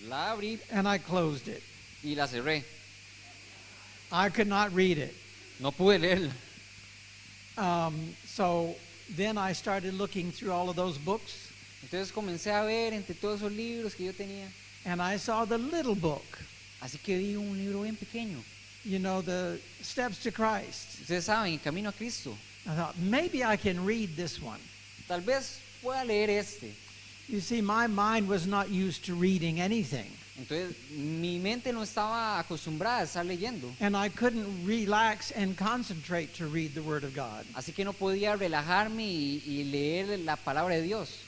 la abrí and I closed it. y la cerré. I could not read it. No pude leerla. So then I started looking through all of those books, Entonces comencé a ver entre todos esos libros que yo tenía. and I saw the little book, Así que vi un libro bien pequeño. you know, the Steps to Christ. Ustedes saben, El Camino a Cristo. I thought, maybe I can read this one. Tal vez pueda leer este. You see, my mind was not used to reading anything, Entonces mi mente no estaba acostumbrada a estar leyendo. and I couldn't relax and concentrate to read the Word of God. Así que no podía relajarme y leer la palabra de Dios.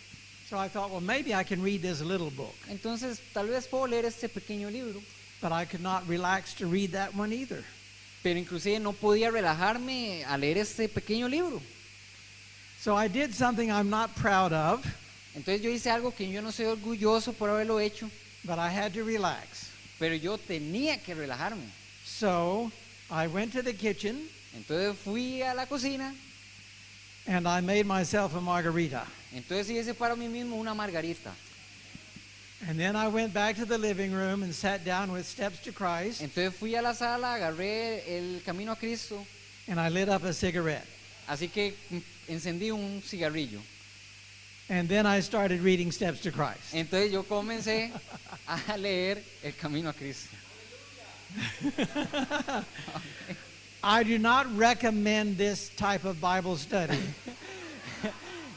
So I thought, well, maybe I can read this little book, Entonces tal vez puedo leer este pequeño libro. but I could not relax to read that one either. Pero inclusive no podía relajarme a leer este pequeño libro. So I did something I'm not proud of, Entonces yo hice algo que yo no soy orgulloso por haberlo hecho, but I had to relax. pero yo tenía que relajarme. So I went to the kitchen Entonces fui a la cocina, and I made myself a margarita. entonces hice para mí mismo una margarita. And then I went back to the living room and sat down with Steps to Christ, Entonces fui a la sala, agarré el Camino a Cristo, and I lit up a cigarette. así que encendí un cigarrillo. And then I started reading Steps to Christ. Entonces yo comencé a leer el Camino a Cristo. I do not recommend this type of Bible study,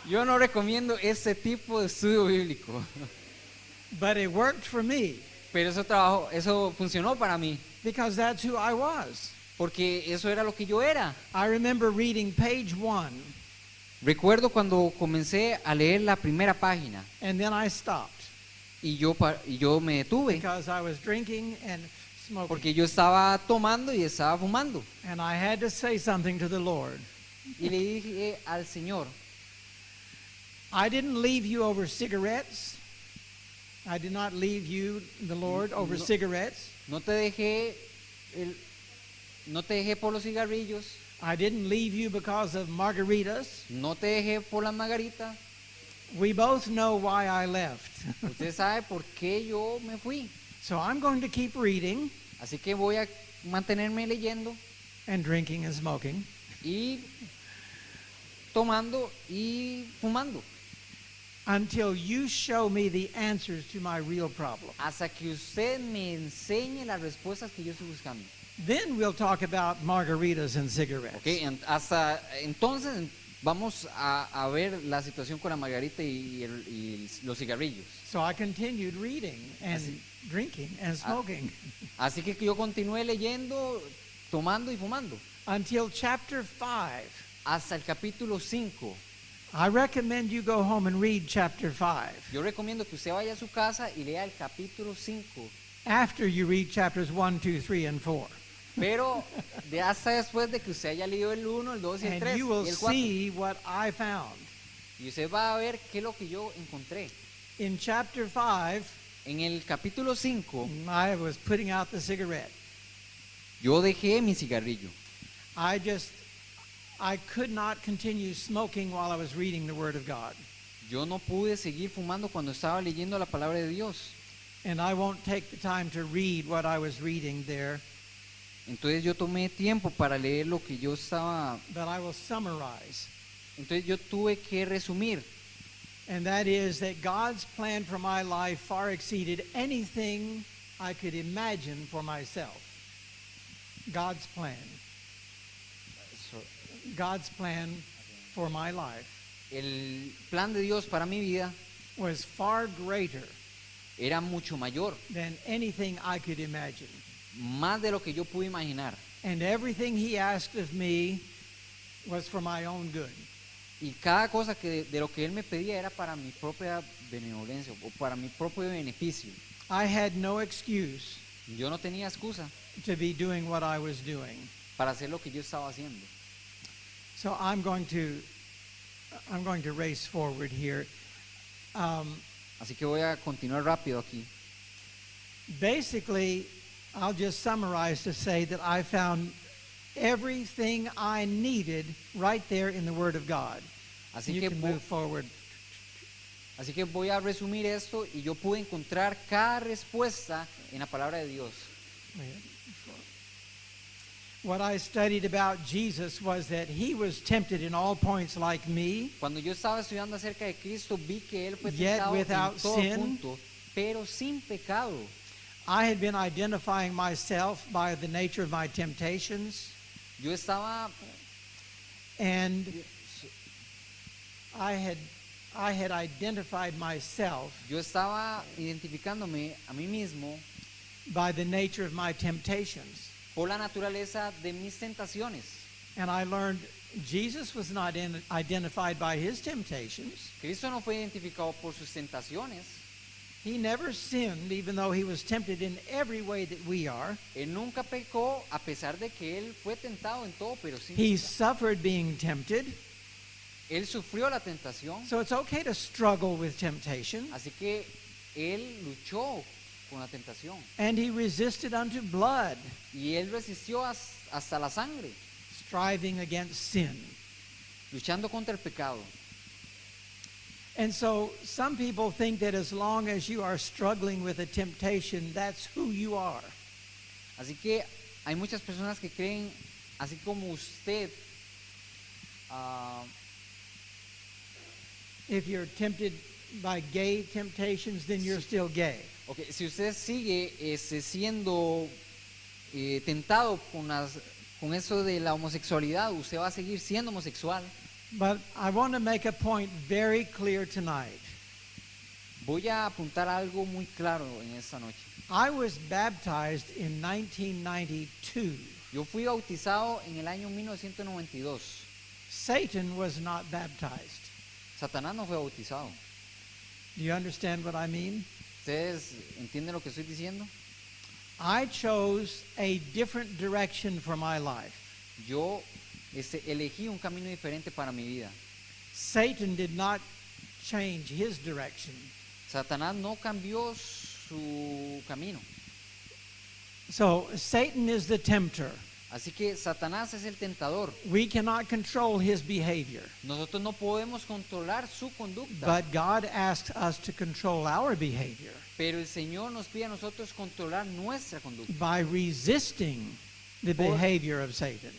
Yo no recomiendo este tipo de estudio bíblico, but it worked for me pero eso funcionó para mí, because that's who I was. porque eso era lo que yo era. I remember reading page 1, Recuerdo cuando comencé a leer la primera página and then I stopped y yo me detuve because I was drinking and smoking. porque yo estaba tomando y estaba fumando. And I had to say something to the Lord. Y le dije al Señor, I didn't leave you over cigarettes. I did not leave you, the Lord, over No. cigarettes. no te dejé, no te dejé por los cigarrillos, I didn't leave you because of margaritas. no te dejé por las margaritas. We both know why I left. Usted sabe por qué yo me fui. So I'm going to keep reading Así que voy a mantenerme leyendo and drinking and smoking y tomando y fumando until you show me the answers to my real problem. hasta que usted me enseñe las respuestas que yo estoy buscando. Then we'll talk about margaritas and cigarettes. Okay, hasta entonces vamos a ver la situación con la margarita y los cigarrillos. So I continued reading and drinking and smoking Así que yo continué leyendo, tomando y fumando until chapter 5. hasta el capítulo 5. I recommend you go home and read chapter 5 Yo recomiendo que usted vaya a su casa y lea el capítulo 5, after you read chapters 1, 2, 3, and 4. pero hasta después de que usted haya leído el 1, el 2 y el And 3 you will y el 4. see what I found. Y usted va a ver qué es lo que yo encontré. In chapter 5, En el capítulo 5, I was putting out the cigarette. yo dejé mi cigarrillo. I could not continue smoking while I was reading the Word of God. Yo no pude seguir fumando cuando estaba leyendo la palabra de Dios. And I won't take the time to read what I was reading there, Entonces yo tomé tiempo para leer lo que yo estaba. but I will summarize. Entonces yo tuve que resumir. And that is that God's plan for my life far exceeded anything I could imagine for myself. God's plan. God's plan for my life El plan de Dios para mi vida was far greater era mucho mayor, than anything I could imagine. más de lo que yo pude imaginar. And everything He asked of me was for my own good. Y cada cosa de lo que Él me pedía era para mi propia benevolencia o para mi propio beneficio. I had no excuse Yo no tenía excusa to be doing what I was doing. para hacer lo que yo estaba haciendo. So I'm going to race forward here. Así que voy a continuar rápido aquí. Basically, I'll just summarize to say that I found everything I needed right there in the Word of God. Así You que, can move forward. así que voy a resumir esto y yo pude encontrar cada respuesta en la palabra de Dios. What I studied about Jesus was that He was tempted in all points like me, Cuando yo estaba estudiando acerca de Cristo, vi que Él fue Yet tentado without en todo sin. punto, pero sin pecado. I had been identifying myself by the nature of my temptations, Yo estaba, and I had identified myself yo estaba identificándome a mí mismo by the nature of my temptations. por la naturaleza de mis tentaciones. And I learned Jesus was not identified by his temptations. Cristo no fue identificado por sus tentaciones. He never sinned, even though he was tempted in every way that we are. Él nunca pecó a pesar de que él fue tentado en todo, pero sin He pecar. suffered being tempted. Él sufrió la tentación, So it's okay to struggle with temptation. así que él luchó con la tentación And he resisted unto blood, y él resistió hasta la sangre, striving against sin. luchando contra el pecado. And so some people think that as long as you are struggling with a temptation, that's who you are. Así que hay muchas personas que creen, así como usted, If you're tempted by gay temptations, then you're still gay. okay, si usted sigue siendo tentado con eso de la homosexualidad, usted va a seguir siendo homosexual. But I want to make a point very clear tonight. Voy a apuntar algo muy claro en esta noche. I was baptized in 1992. Yo fui bautizado en el año 1992. Satan was not baptized. Satanás no fue bautizado. Do you understand what I mean? ¿Ustedes entienden lo que estoy diciendo? I chose a different direction for my life. Yo elegí un camino diferente para mi vida. Satan did not change his direction. Satanás no cambió su camino. So Satan is the tempter. Así que Satanás es el tentador. We cannot control his behavior, Nosotros no podemos controlar su conducta. but God asks us to control our behavior Pero el Señor nos pide a nosotros controlar nuestra conducta. by resisting the Por- behavior of Satan.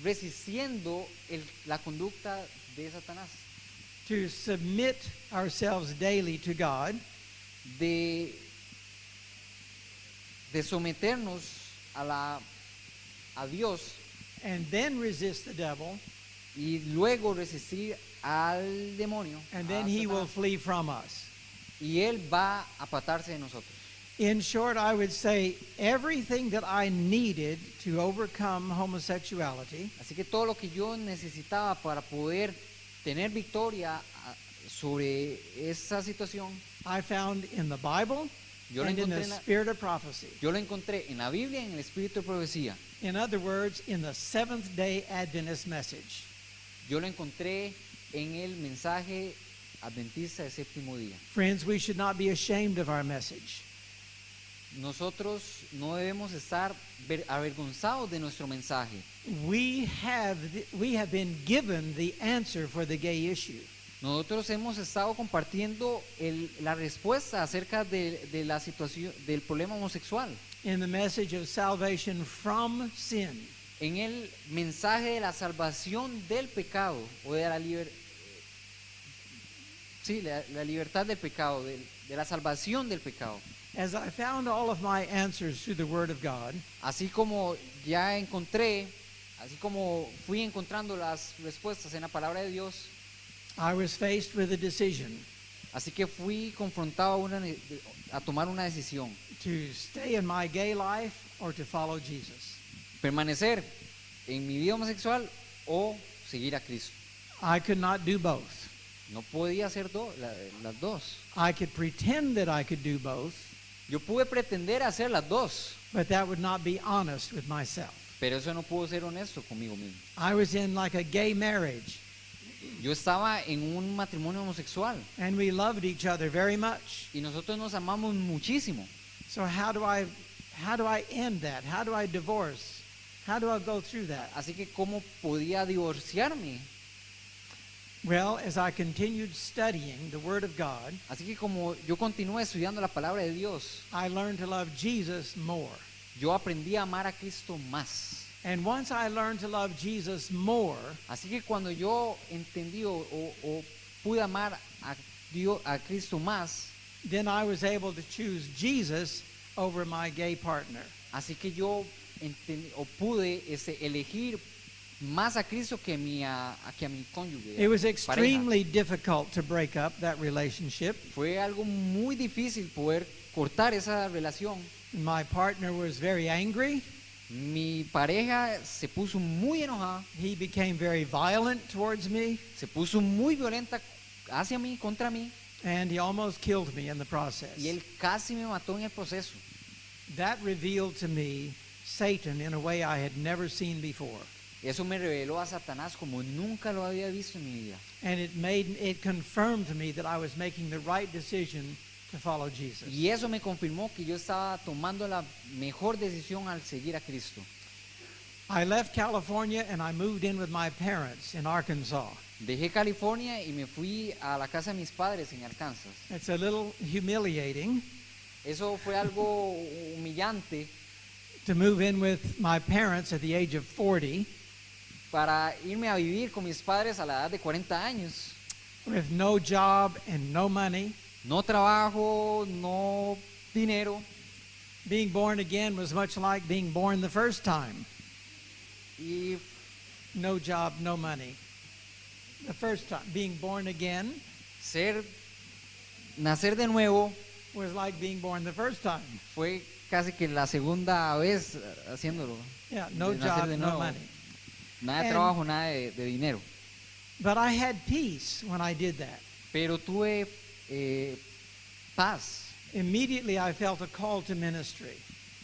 Resistiendo la conducta de Satanás. To submit ourselves daily to God De someternos a Dios and then resist the devil, y luego resistir al demonio. and a then he will Satanás, flee from us. y él va a apartarse de nosotros. In short, I would say everything that I needed to overcome homosexuality, Así que todo lo que yo necesitaba para poder tener victoria sobre esa situación, I found in the Bible yo lo and in the encontré en la, spirit of prophecy. yo lo encontré en la Biblia y en el Espíritu de Profecía. In other words, in the Seventh-day Adventist message. Yo lo encontré en el mensaje adventista de séptimo día. Friends, we should not be ashamed of our message. Nosotros no debemos estar avergonzados de nuestro mensaje. We have been given the answer for the gay issue. Nosotros hemos estado compartiendo la respuesta acerca de la situación del problema homosexual In the message of salvation from sin. en el mensaje de la salvación del pecado o de la libertad del pecado, de la salvación del pecado. As I found all of my answers through the Word of God, Así como ya encontré, así como fui encontrando las respuestas en la palabra de Dios, I was faced with a decision así que fui confrontado a tomar una decisión: to stay in my gay life or to follow Jesus. permanecer en mi vida homosexual o seguir a Cristo. I could not do both. No podía hacer las dos. I could pretend that I could do both, Yo pude pretender hacer las dos, but that would not be honest with myself. pero eso no pudo ser honesto conmigo mismo. I was in like a gay marriage, Yo estaba en un matrimonio homosexual and we loved each other very much. y nosotros nos amamos muchísimo. So how do I end that? How do I divorce? How do I go through that? Así que ¿cómo podía divorciarme? Well, as I continued studying the Word of God, Así que como yo continué estudiando la palabra de Dios, I learned to love Jesus more. yo aprendí a amar a Cristo más. And once I learned to love Jesus more, Así que cuando yo entendí o pude amar a Dios, a Cristo más, then I was able to choose Jesus over my gay partner. así que yo pude elegir más a Cristo que a mi cónyuge. It was pareja. extremely difficult to break up that relationship. Fue algo muy difícil poder cortar esa relación. My partner was very angry. Mi pareja se puso muy enojada, He became very violent towards me, se puso muy violenta hacia mí, contra mí, and he almost killed me in the process. y él casi me mató en el proceso. That revealed to me Satan in a way I had never seen before. Eso me reveló a Satanás como nunca lo había visto en mi vida. And it confirmed to me that I was making the right decision to follow Jesus. Y eso me confirmó que yo estaba tomando la mejor decisión al seguir a Cristo. I left California and I moved in with my parents in Arkansas. Dejé California y me fui a la casa de mis padres en Arkansas. It's a little humiliating Eso fue algo humillante to move in with my parents at the age of 40 para irme a vivir con mis padres a la edad de 40 años. with no job and no money. No trabajo, no dinero. Being born again was much like being born the first time. Y No job, no money. The first time. Being born again nacer de nuevo was like being born the first time. fue casi que la segunda vez haciéndolo. Yeah, no de nacer job, de no nuevo. money. Nada de And- trabajo, nada de dinero. But I had peace when I did that. Pero tuve paz. Immediately I felt a call to ministry.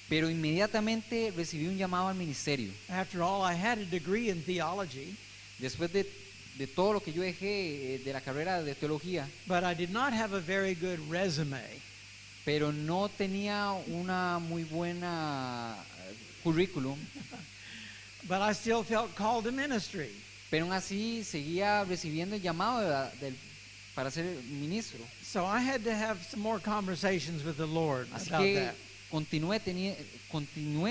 Pero inmediatamente recibí un llamado al ministerio. After all, I had a degree in theology, Después de todo lo que yo dejé de la carrera de teología, but I did not have a very good resume. pero no tenía una muy buena currículum, But I still felt called to ministry. pero aún así seguía recibiendo el llamado para ser ministro. So I had to have some more conversations with the Lord Así about que that. continué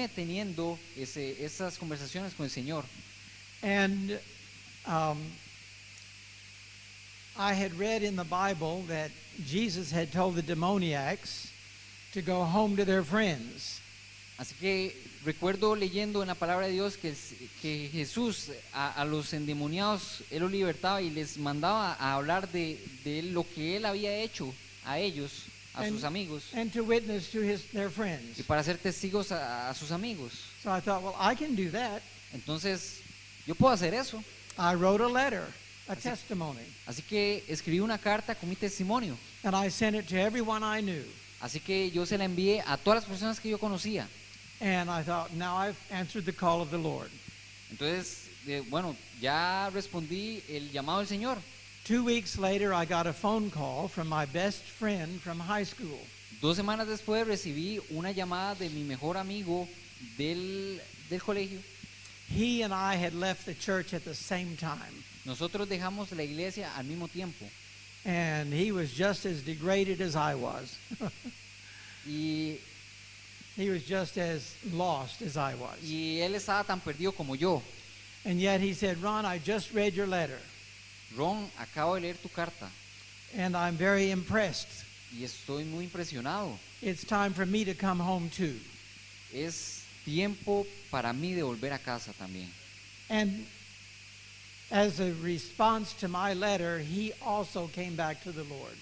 teniendo esas conversaciones con el Señor. And I had read in the Bible that Jesus had told the demoniacs to go home to their friends. Así que recuerdo leyendo en la palabra de Dios que Jesús a los endemoniados, Él los libertaba y les mandaba a hablar de lo que Él había hecho a ellos, a And- sus amigos, And to witness to their friends. y para ser testigos a sus amigos. So I thought, well, I can do that. Entonces, yo puedo hacer eso. I wrote a letter, a Así- testimony, Así que escribí una carta con mi testimonio. and I sent it to everyone I knew. Así que yo se la envié a todas las personas que yo conocía. And I thought, now I've answered the call of the Lord. Entonces, bueno, ya respondí el llamado del Señor. 2 weeks later, I got a phone call from my best friend from high school. 2 semanas después recibí una llamada de mi mejor amigo del colegio. He and I had left the church at the same time, Nosotros dejamos la iglesia al mismo tiempo. and he was just as degraded as I was. Y, He was just as lost as I was. y él estaba tan perdido como yo. And yet he said, Ron, I just read your letter, Ron, acabo de leer tu carta and I'm very impressed. y estoy muy impresionado. It's time for me to come home too. Es tiempo para mí de volver a casa también. And as a response to my letter, he also came back to the Lord.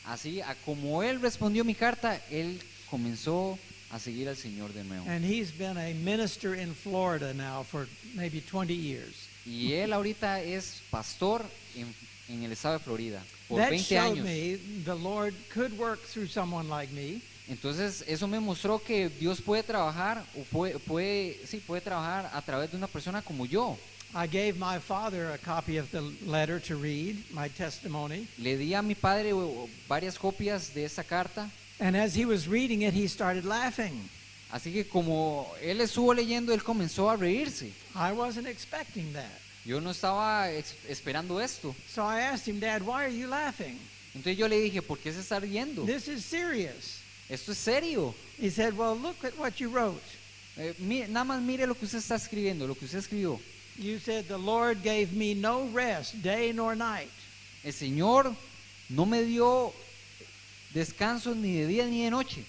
Así, como él respondió mi carta, él comenzó a seguir al Señor de nuevo. And he's been a minister in Florida now for maybe 20 years. Y él ahorita es pastor en el estado de Florida por That 20 showed años. me the Lord could work through someone like me. Entonces eso me mostró que Dios puede trabajar o puede trabajar a través de una persona como yo. I gave my father a copy of the letter to read, my testimony. Le di a mi padre varias copias de esa carta, And as he was reading it, he started laughing. así que como él estuvo leyendo, él comenzó a reírse. I wasn't expecting that. Yo no estaba esperando esto. So I asked him, Dad, why are you laughing? Entonces yo le dije, ¿por qué se está riendo? This is serious. Esto es serio. He said, well, look at what you wrote. Nada más mire lo que usted está escribiendo, lo que usted escribió. You said, the Lord gave me no rest, day nor night. El Señor no me dio descanso ni de día ni de noche.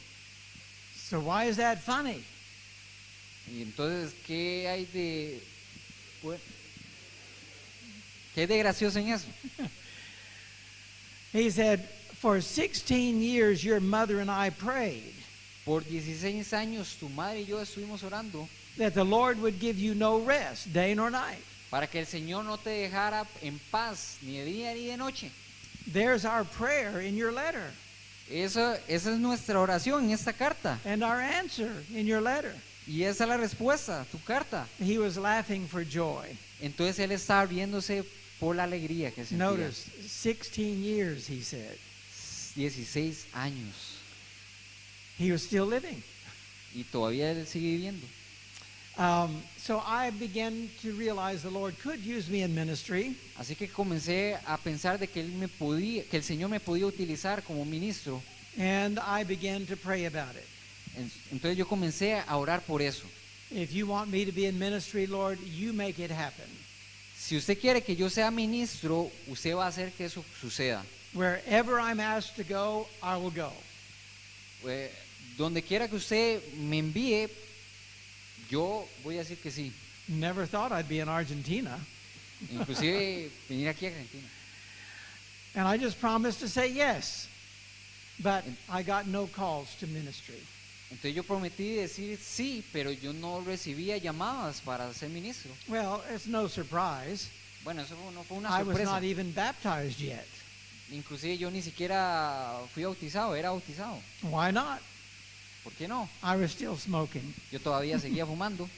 So why is that funny? Y entonces, ¿qué hay de qué hay de gracioso en eso? He said, for 16 years, your mother and I prayed Por 16 años tu madre y yo estuvimos orando that the Lord would give you no rest, day nor night. para que el Señor no te dejara en paz ni de día ni de noche. There's our prayer in your letter Esa es nuestra oración en esta carta. and our answer in your letter. Y esa es la respuesta, tu carta. He was laughing for joy. Entonces él estaba riéndose por la alegría que sentía. Notice, 16 years, he said. 16 años. He was still living. Y todavía él sigue viviendo. So I began to realize the Lord could use me in ministry. Así que comencé a pensar de que que el Señor me podía utilizar como ministro. And I began to pray about it. Entonces yo comencé a orar por eso. If you want me to be in ministry, Lord, you make it happen. Si usted quiere que yo sea ministro, usted va a hacer que eso suceda. Wherever I'm asked to go, I will go. Donde quiera que usted me envíe, yo voy a decir que sí. Never thought I'd be in Argentina. Inclusive venir aquí a Argentina. And I just promised to say yes. But I got no calls to ministry. Entonces yo prometí decir sí, pero yo no recibía llamadas para ser ministro. Well, it's no surprise. Bueno, eso no fue una I was sorpresa. not even baptized yet. Inclusive yo ni siquiera fui bautizado, era bautizado. Why not? ¿Por qué no? I was still smoking. Yo todavía seguía fumando.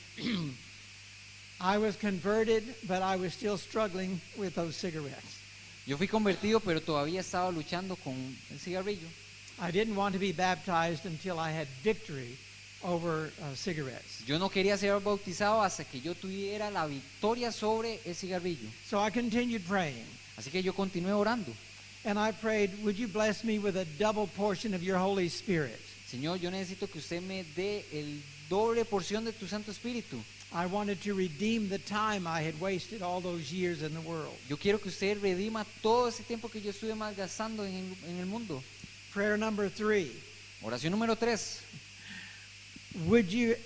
I was converted, but I was still struggling with those cigarettes. Yo fui convertido, pero todavía estaba luchando con el cigarrillo. I didn't want to be baptized until I had victory over cigarettes. Yo no quería ser bautizado hasta que yo tuviera la victoria sobre el cigarrillo. So I continued praying. Así que yo continué orando. And I prayed, would you bless me with a double portion of your Holy Spirit? Señor, yo necesito que usted me dé el doble porción de tu Santo Espíritu. I wanted to redeem the time I had wasted all those years in the world. Yo quiero que usted redima todo ese tiempo que yo estuve malgastando en el mundo. Prayer number 3. Oración número 3. Would you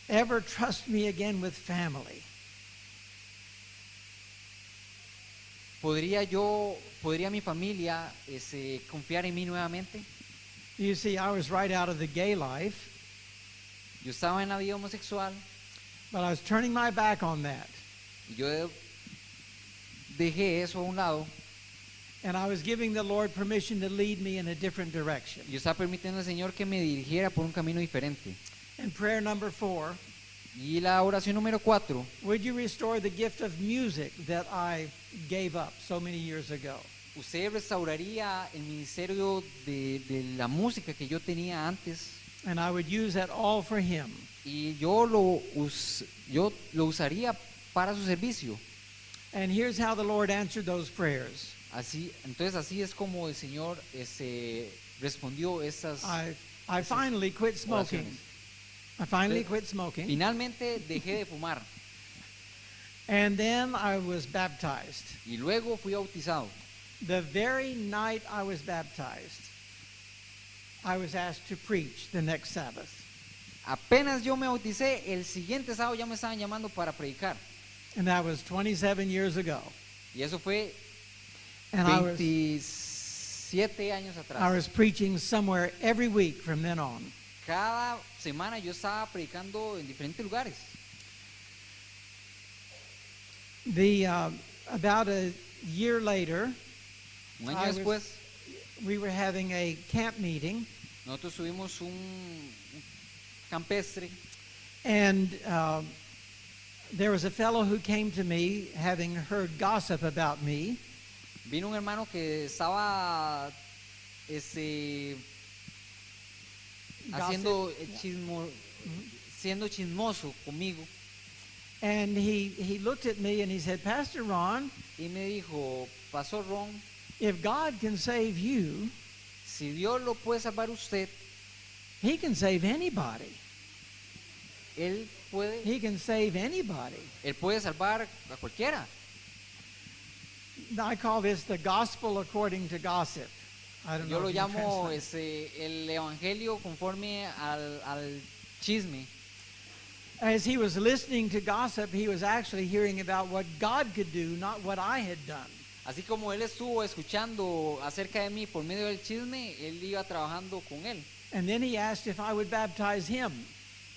ever trust me again with family? ¿Podría mi familia confiar en mí nuevamente? You see, I was right out of the gay life, Yo estaba en la vida homosexual but I was turning my back on that. y yo dejé eso a un lado. And I was giving the Lord permission to lead me in a different direction. Yo estaba permitiendo al Señor que me dirigiera por un camino diferente. And prayer number 4, Y la oración número 4. would you restore the gift of music that I gave up so many years ago? ¿Usted restauraría el ministerio de la música que yo tenía antes? And I would use that all for Him. Y yo lo usaría para su servicio. And here's how the Lord answered those prayers. Entonces así es como el Señor respondió esas I finally quit smoking. oraciones. I finally quit smoking. Finalmente dejé de fumar And then I was baptized. y luego fui bautizado. The very night I was baptized, I was asked to preach the next Sabbath. Apenas yo me bauticé, el siguiente sábado ya me estaban llamando para predicar. And that was 27 years ago. Y eso fue And I 27 años atrás. was preaching somewhere every week from then on. Cada semana yo estaba predicando en diferentes lugares. About a year later, Un año I was- después, we were having a camp meeting, nosotros tuvimos un campestre and there was a fellow who came to me having heard gossip about me. Vino un hermano que estaba haciendo siendo chismoso conmigo And he looked at me and he said, Pastor Ron, y me dijo, Pastor Ron, if God can save you, si Dios lo puede salvar a usted, He can save anybody. Él He can save anybody. puede salvar a cualquiera. I call this the gospel according to gossip. I don't Yo know lo if you llamo translate. el evangelio conforme al chisme. As he was listening to gossip, he was actually hearing about what God could do, not what I had done. Así como él estuvo escuchando acerca de mí por medio del chisme, él iba trabajando con él. And then he asked if I would baptize him,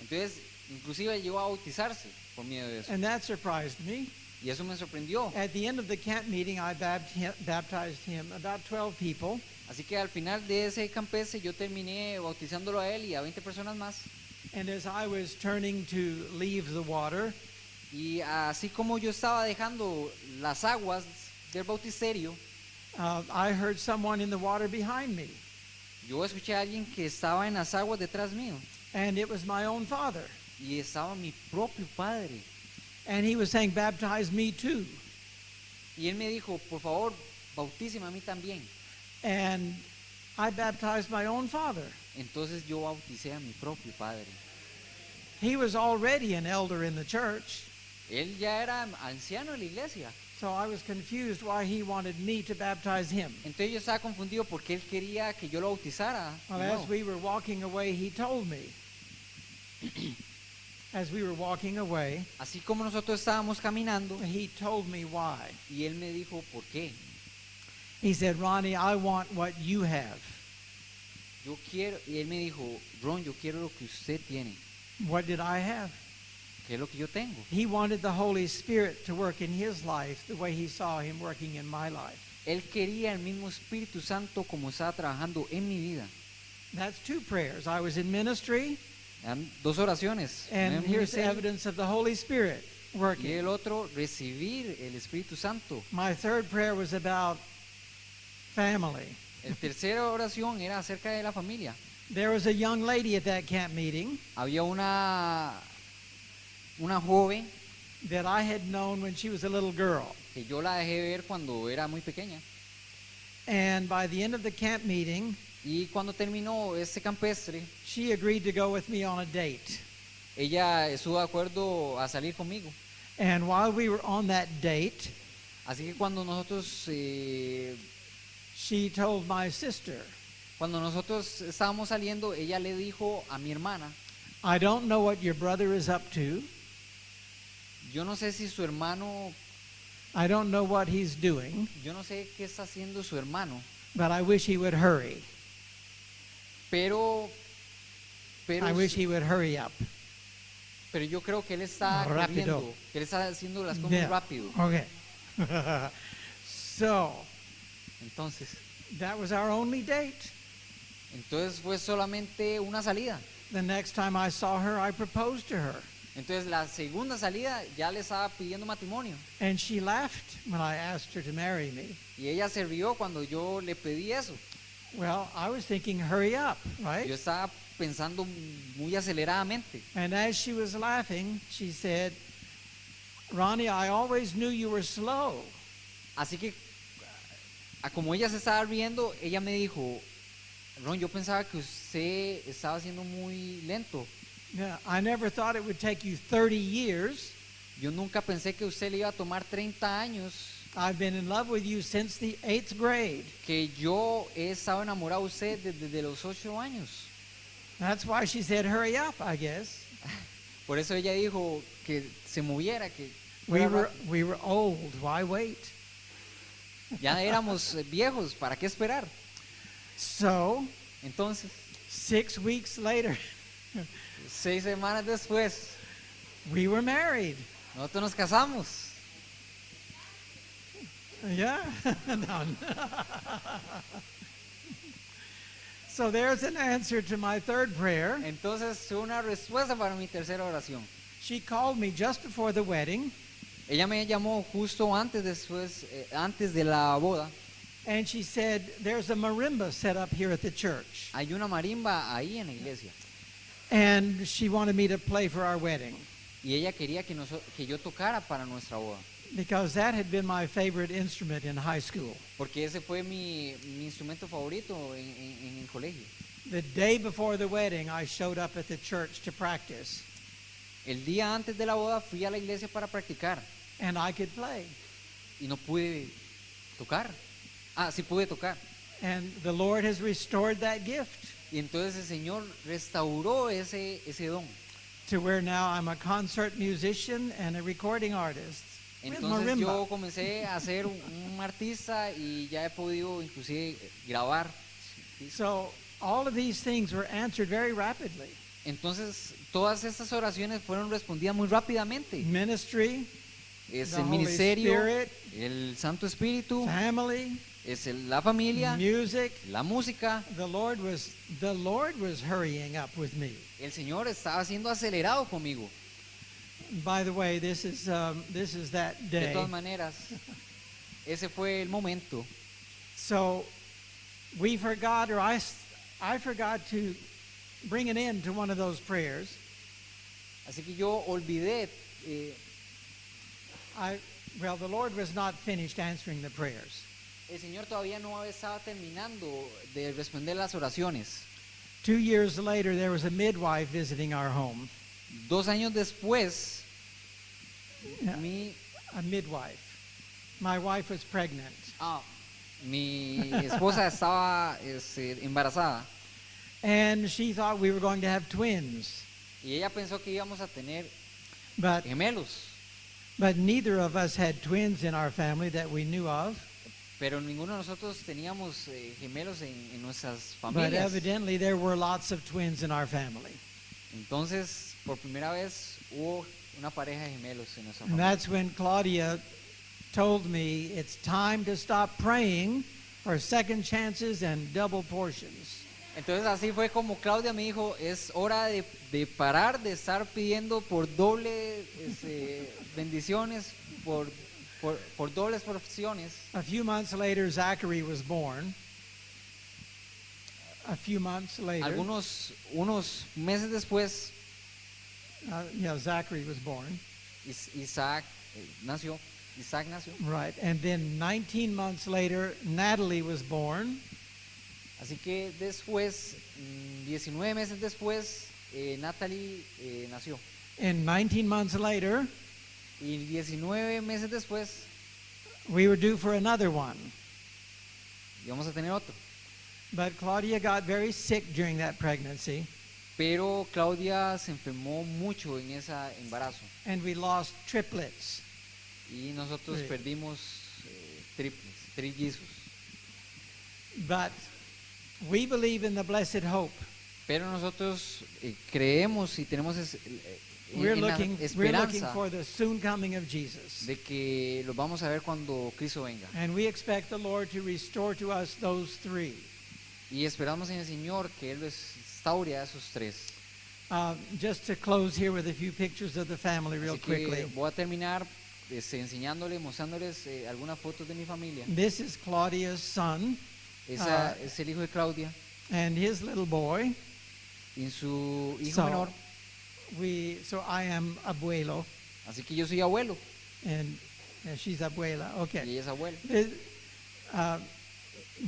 Entonces, inclusive él llegó a bautizarse por medio de eso. and that surprised me. Y eso me sorprendió. At the end of the camp meeting, I baptized him, about 12 people. Así que al final de ese campestre yo terminé bautizándolo a él y a 20 personas más. And as I was turning to leave the water, Y así como yo estaba dejando las aguas del bautisterio, I heard someone in the water behind me, yo escuché a alguien que estaba en las aguas detrás mío. and it was my own father. Y estaba mi propio padre. And he was saying, baptize me too. Y él me dijo, por favor, bautíceme a mí también. And I baptized my own father. Entonces yo bauticé a mi propio padre. He was already an elder in the church, Él ya era anciano en la iglesia. so I was confused why he wanted me to baptize him. Entonces yo estaba confundido porque él quería que yo lo bautizara. Well, No. as we were walking away, he told me. As we were walking away, Así como nosotros estábamos caminando, he told me why. y él me dijo, ¿por qué? He said, Ronnie, I want what you have. y él me dijo, Ron, yo quiero lo que usted tiene. What did I have? ¿Qué es lo que yo tengo? He wanted the Holy Spirit to work in his life the way he saw him working in my life. Él quería el mismo Espíritu Santo como estaba trabajando en mi vida. That's two prayers. I was in ministry, Eran dos oraciones. and Una en here's ministerio, evidence of the Holy Spirit y working. el otro, recibir el Espíritu Santo. My third prayer was about family. La tercera oración era acerca de la familia. There was a young lady at that camp meeting Había una joven that I had known when she was a little girl. que yo la dejé ver cuando era muy pequeña. And by the end of the camp meeting, Y cuando terminó este campestre, she agreed to go with me on a date. ella estuvo de acuerdo a salir conmigo. And while we were on that date, Así que cuando nosotros estábamos saliendo, ella le dijo a mi hermana, I don't know what your brother is up to. yo no sé si su hermano, I don't know what he's doing, yo no sé qué está haciendo su hermano, but I wish he would hurry. pero I wish he would hurry up. pero yo creo que él está Rápido. corriendo, que él está haciendo las cosas Yeah. muy rápido. Okay. So, Entonces that was our only date. fue solamente una salida. The next time I saw her, I proposed to her. Entonces la segunda salida ya le estaba pidiendo matrimonio. And she laughed when I asked her to marry me. Y ella se rió cuando yo le pedí eso. Well, I was thinking, hurry up, Yo right? estaba pensando muy aceleradamente. And as she was laughing, she said, Ronnie, I always knew you were slow. Así que, como ella se estaba riendo, ella me dijo, Ron, yo pensaba que usted estaba siendo muy lento. Yeah, I never thought it would take you 30 years. Yo nunca pensé que usted le iba a tomar 30 años, I've been in love with you since the 8th grade. que yo he estado enamorado de usted desde los 8 años. That's why she said, hurry up, I guess. Por eso ella dijo que se moviera, que We fuera were, rápido. we were old. Why wait? Ya éramos viejos, ¿para qué esperar? So, Entonces, 6 weeks later, 6 semanas después, we were married. nosotros nos casamos. Yeah. No. So there's an answer to my third prayer. Entonces fue una respuesta para mi tercera oración. She called me just before the wedding, Ella me llamó justo antes de la boda. and she said, there's a marimba set up here at the church. Hay una marimba ahí en la iglesia. And she wanted me to play for our wedding Y ella quería que yo tocara para nuestra boda. because that had been my favorite instrument in high school. Porque ese fue mi instrumento favorito en el colegio. The day before the wedding, I showed up at the church to practice, El día antes de la boda fui a la iglesia para practicar. and I could play. Y no pude tocar. Ah, sí pude tocar. And the Lord has restored that gift Y entonces el Señor restauró ese don. to where now I'm a concert musician and a recording artist with Entonces yo marimba. comencé a ser un artista y ya he podido inclusive grabar. So all of these things were answered very rapidly. Entonces todas estas oraciones fueron respondidas muy rápidamente. Ministry, Es the el Holy ministerio, Spirit, el Santo Espíritu, family, es la familia, music. la música. The Lord was hurrying up with me. El Señor estaba siendo acelerado conmigo. By the way, this is that De day. todas maneras, ese fue el momento. So we forgot, or I forgot to bring an end to one of those prayers. Así que yo olvidé. Well, the Lord was not finished answering the prayers. El Señor todavía no estaba terminando de responder las oraciones. 2 years later, there was a midwife visiting our home. 2 años después, Yeah, mi a midwife. My wife was pregnant. Mi esposa estaba embarazada And she thought we were going to have twins. y ella pensó que íbamos a tener But gemelos, neither of us had twins in our family that we knew of. Pero ninguno de nosotros teníamos gemelos en nuestras But familias. evidently there were lots of twins in our family. Entonces, por primera vez hubo una pareja de gemelos en nuestra And familia. that's when Claudia told me it's time to stop praying for second chances and double portions. Entonces así fue como Claudia me dijo, es hora de parar de estar pidiendo por doble bendiciones, por dobles porciones. A few months later, Zachary was born. A few months later, Unos meses después, Zachary was born. Isaac nació. Isaac nació. Right, and then 19 months later, Natalie was born. Así que después, 19 meses después, Natalie nació. And 19 months later, Y 19 meses después, we were due for another one. íbamos a tener otro. But Claudia got very sick during that pregnancy, Pero Claudia se enfermó mucho en ese embarazo. and we lost triplets. Y nosotros Sí. perdimos trillizos. But we believe in the blessed hope. Pero nosotros creemos y tenemos We're en la looking esperanza for the soon coming of Jesus. de que los vamos a ver cuando Cristo venga. And we expect the Lord to restore to us those three. Y esperamos en el Señor que Él restaure a esos tres. Just to close here with a few pictures of the family real Así que quickly. voy a terminar mostrándoles algunas fotos de mi familia. This is Claudia's son Esa es el hijo de Claudia and his little boy. y su hijo So, menor. So I am abuelo, Así que yo soy abuelo and she's abuela. y Okay. ella es abuela.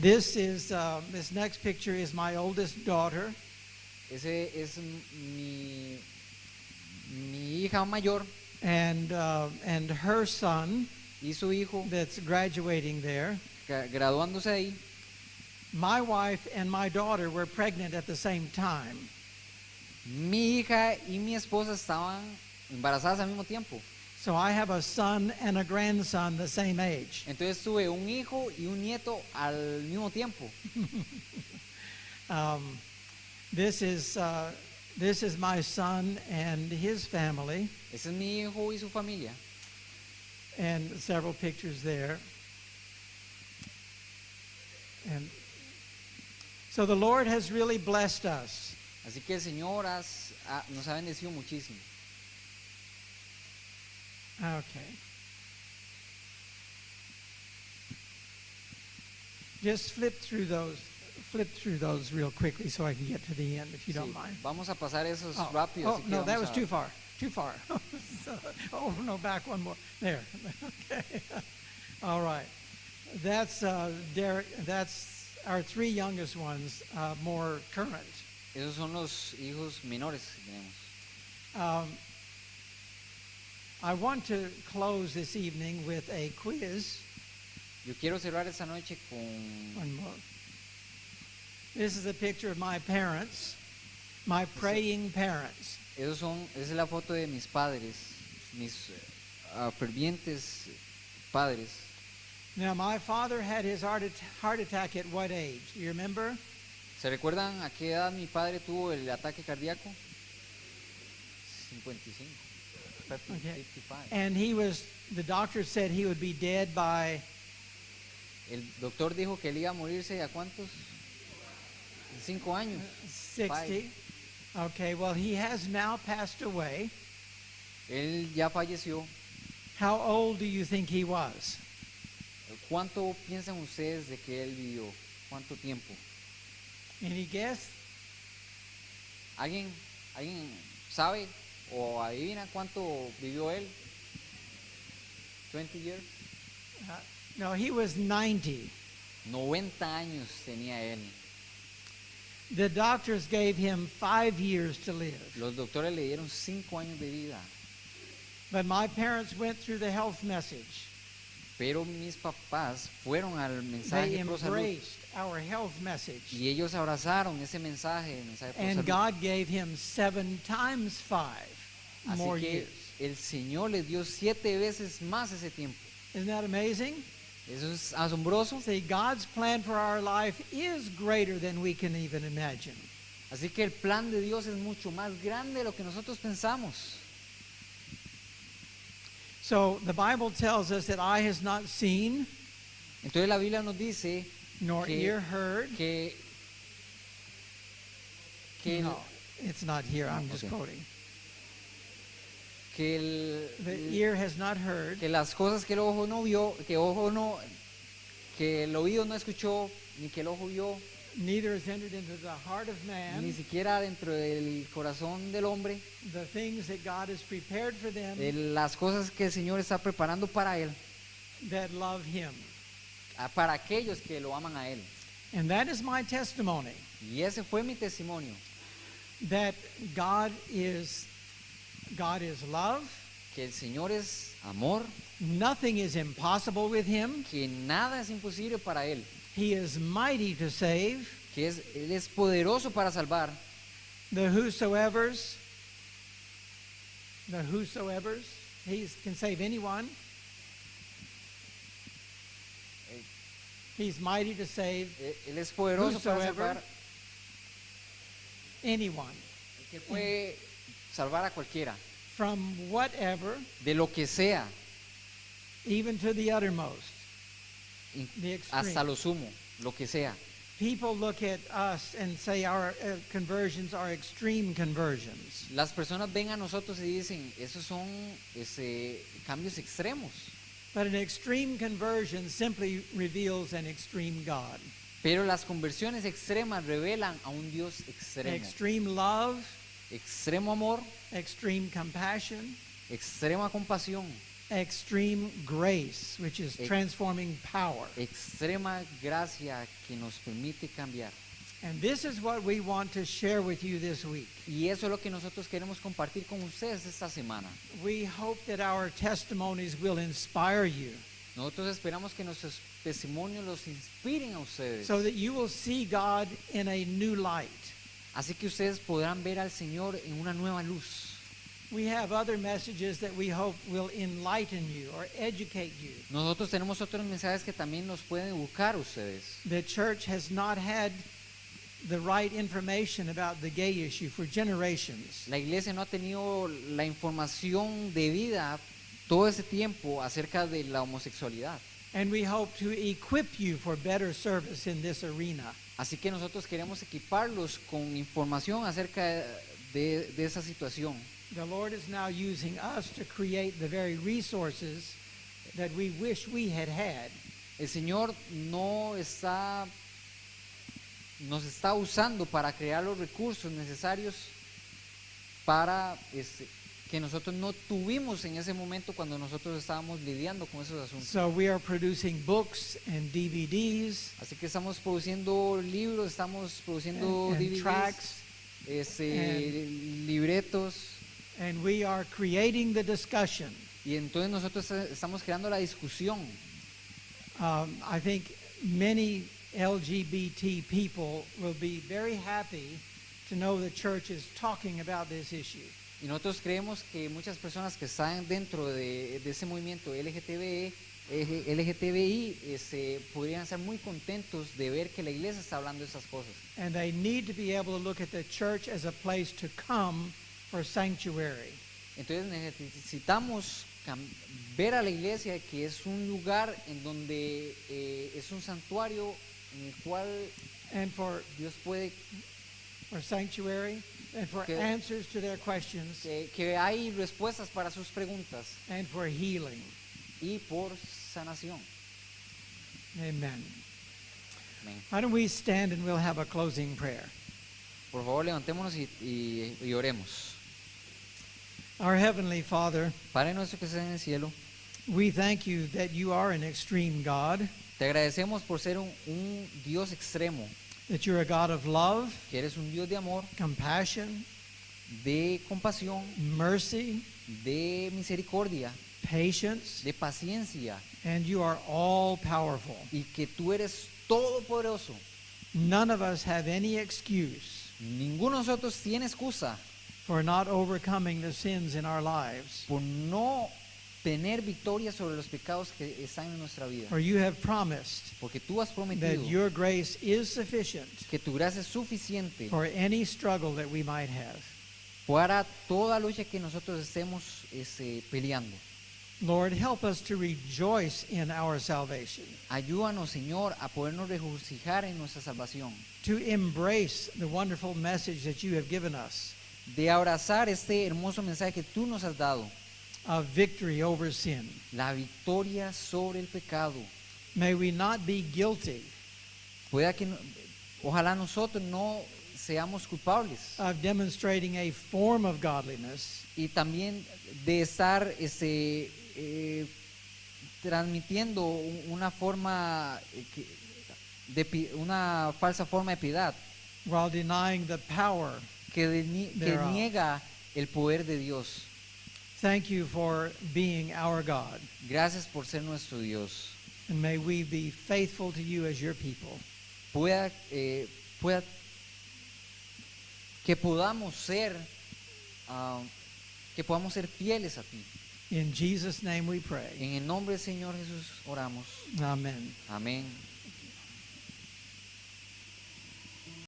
This next picture is my oldest daughter, Ese es mi hija mayor and her son y su hijo that's graduating there. graduándose ahí. My wife and my daughter were pregnant at the same time. Mi hija y mi esposa estaban embarazadas al mismo tiempo. So I have a son and a grandson the same age. Entonces tuve un hijo y un nieto al mismo tiempo. This is my son and his family, Ese es mi hijo y su familia. and several pictures there. And so the Lord has really blessed us. Así que el Señor nos ha bendecido muchísimo. Okay. Just flip through those real quickly so I can get to the end, if you don't Sí, mind. vamos a pasar esos rápido. Oh, así que no, that vamos was too far. Too far. Oh, no, back one more. There. Okay. All right. That's Derek. That's our three youngest ones, more current. Esos son los hijos menores que tenemos. I want to close this evening with a quiz. Yo quiero cerrar esta noche con One more. This is a picture of my parents, my praying parents. esa es la foto de mis padres, mis fervientes padres. Now, my father had his heart attack at what age? Do you remember? ¿Se recuerdan a qué edad mi padre tuvo el ataque cardíaco? 55. Okay. 55. And the doctor said he would be dead by, El doctor dijo que él iba a morirse a cuántos? 5 años. 60. Okay, well, he has now passed away. Él ya falleció. How old do you think he was? ¿Cuánto piensan ustedes de que él vivió? ¿Cuánto tiempo? Any guess? ¿Alguien sabe o adivina cuánto vivió él? 20 years. No, he was 90. 90 años tenía él. The doctors gave him 5 years to live. Los doctores le dieron 5 años de vida. But my parents went through the health message. Pero mis papás fueron al mensaje They pro salud embraced our health message. y ellos abrazaron ese mensaje, el mensaje pro And salud. God gave him 7 times 5 more Así que years. el Señor le dio 7 veces más ese tiempo. Isn't that amazing? Eso es asombroso. See, God's plan for our life is greater than we can even imagine. Así que el plan de Dios es mucho más grande de lo que nosotros pensamos. So the Bible tells us that eye has not seen, Entonces la Biblia nos dice nor que- ear heard. que el- No, it's not here. I'm just Okay. quoting. que The el, ear has not heard, que las cosas que el ojo no vio, que el oído no escuchó, ni que el ojo vio, neither has entered into the heart of ni man siquiera dentro del corazón del hombre, the things that God has prepared for them las cosas que el Señor está preparando para él, that love him. para aquellos que lo aman a él. And that is my testimony, Y ese fue mi testimonio, that God is love. que el Señor es amor, Nothing is impossible with him. que nada es imposible para él, He is mighty to save. que él es poderoso para salvar. The whosoevers, he can save anyone. He's mighty to save Él es poderoso para Whosoever. salvar, anyone que puede salvar a cualquiera, from whatever, de lo que sea, even to the uttermost, in- the extreme. hasta lo sumo, lo que sea. People look at us and say our conversions are extreme conversions. Las personas ven a nosotros y dicen, esos son cambios extremos. But an extreme conversion simply reveals an extreme God. Pero las conversiones extremas revelan a un Dios extremo. Extreme love, Extremo amor, extreme compassion, extrema compasión, extreme grace, which is Ex- transforming power. extrema gracia que nos permite cambiar. And this is what we want to share with you this week. Y eso es lo que nosotros queremos compartir con ustedes esta semana. We hope that our testimonies will inspire you Nosotros esperamos que nuestros testimonios los inspiren a ustedes. so that you will see God in a new light. Así que ustedes podrán ver al Señor en una nueva luz. We have other messages that we hope will enlighten you or educate you. Nosotros tenemos otros mensajes que también nos pueden educar a ustedes. The church has not had the right information about the gay issue for generations. La iglesia no ha tenido la información debida todo ese tiempo acerca de la homosexualidad. And we hope to equip you for better service in this arena. Así que nosotros queremos equiparlos con información acerca de esa situación. The Lord is now using us to create the very resources that we wish we had had. El Señor nos está usando para crear los recursos necesarios para que nosotros no tuvimos en ese momento cuando nosotros estábamos lidiando con esos asuntos. So we are producing books and DVDs Así que estamos produciendo libros, estamos produciendo and DVDs, tracts, libretos, and we are creating the discussion. y entonces nosotros estamos creando la discusión. I think many LGBT people will be very happy to know the church is talking about this issue. Y nosotros creemos que muchas personas que están dentro de ese movimiento LGTBI podrían estar muy contentos de ver que la iglesia está hablando de esas cosas. And they need to be able to look at the church as a place to come for sanctuary. Entonces necesitamos ver a la iglesia que es un lugar en donde es un santuario en el cual And for Dios puede, sanctuary, and for Que- answers to their questions, que hay respuestas para sus preguntas and for healing. y por sanación. Amen. Amén. Why don't we stand and we'll have a closing prayer. Por favor, levantémonos y oremos. Our Heavenly Father, Padre nuestro que estás en el cielo, we thank you that you are an extreme God, te agradecemos por ser un Dios extremo, that you're a God of love, que eres un Dios de amor, compassion, de compasión, mercy, de misericordia, patience, de paciencia, and you are all powerful. y que tú eres todopoderoso. None of us have any excuse Ninguno de nosotros tiene excusa for not overcoming the sins in our lives. por no tener victoria sobre los pecados que están en nuestra vida. For you have promised Porque tú has that prometido your grace is sufficient que tu gracia es suficiente for any struggle that we might have. para toda lucha que nosotros estemos peleando. Lord, help us to rejoice in our salvation, Ayúdanos, Señor, a podernos regocijar en nuestra salvación, to embrace the wonderful message that you have given us de abrazar este hermoso mensaje que tú nos has dado, of victory over sin. la victoria sobre el pecado. May we not be guilty Pueda que, ojalá nosotros no seamos culpables of demonstrating a form of godliness y también de estar transmitiendo una forma una falsa forma de piedad while denying the power. que Thereof. niega el poder de Dios. Thank you for being our God, Gracias por ser nuestro Dios. and may we be faithful to you as your people. Pueda que podamos ser fieles a ti. In Jesus' name we pray. En el nombre del Señor Jesús oramos. Amen. Amén.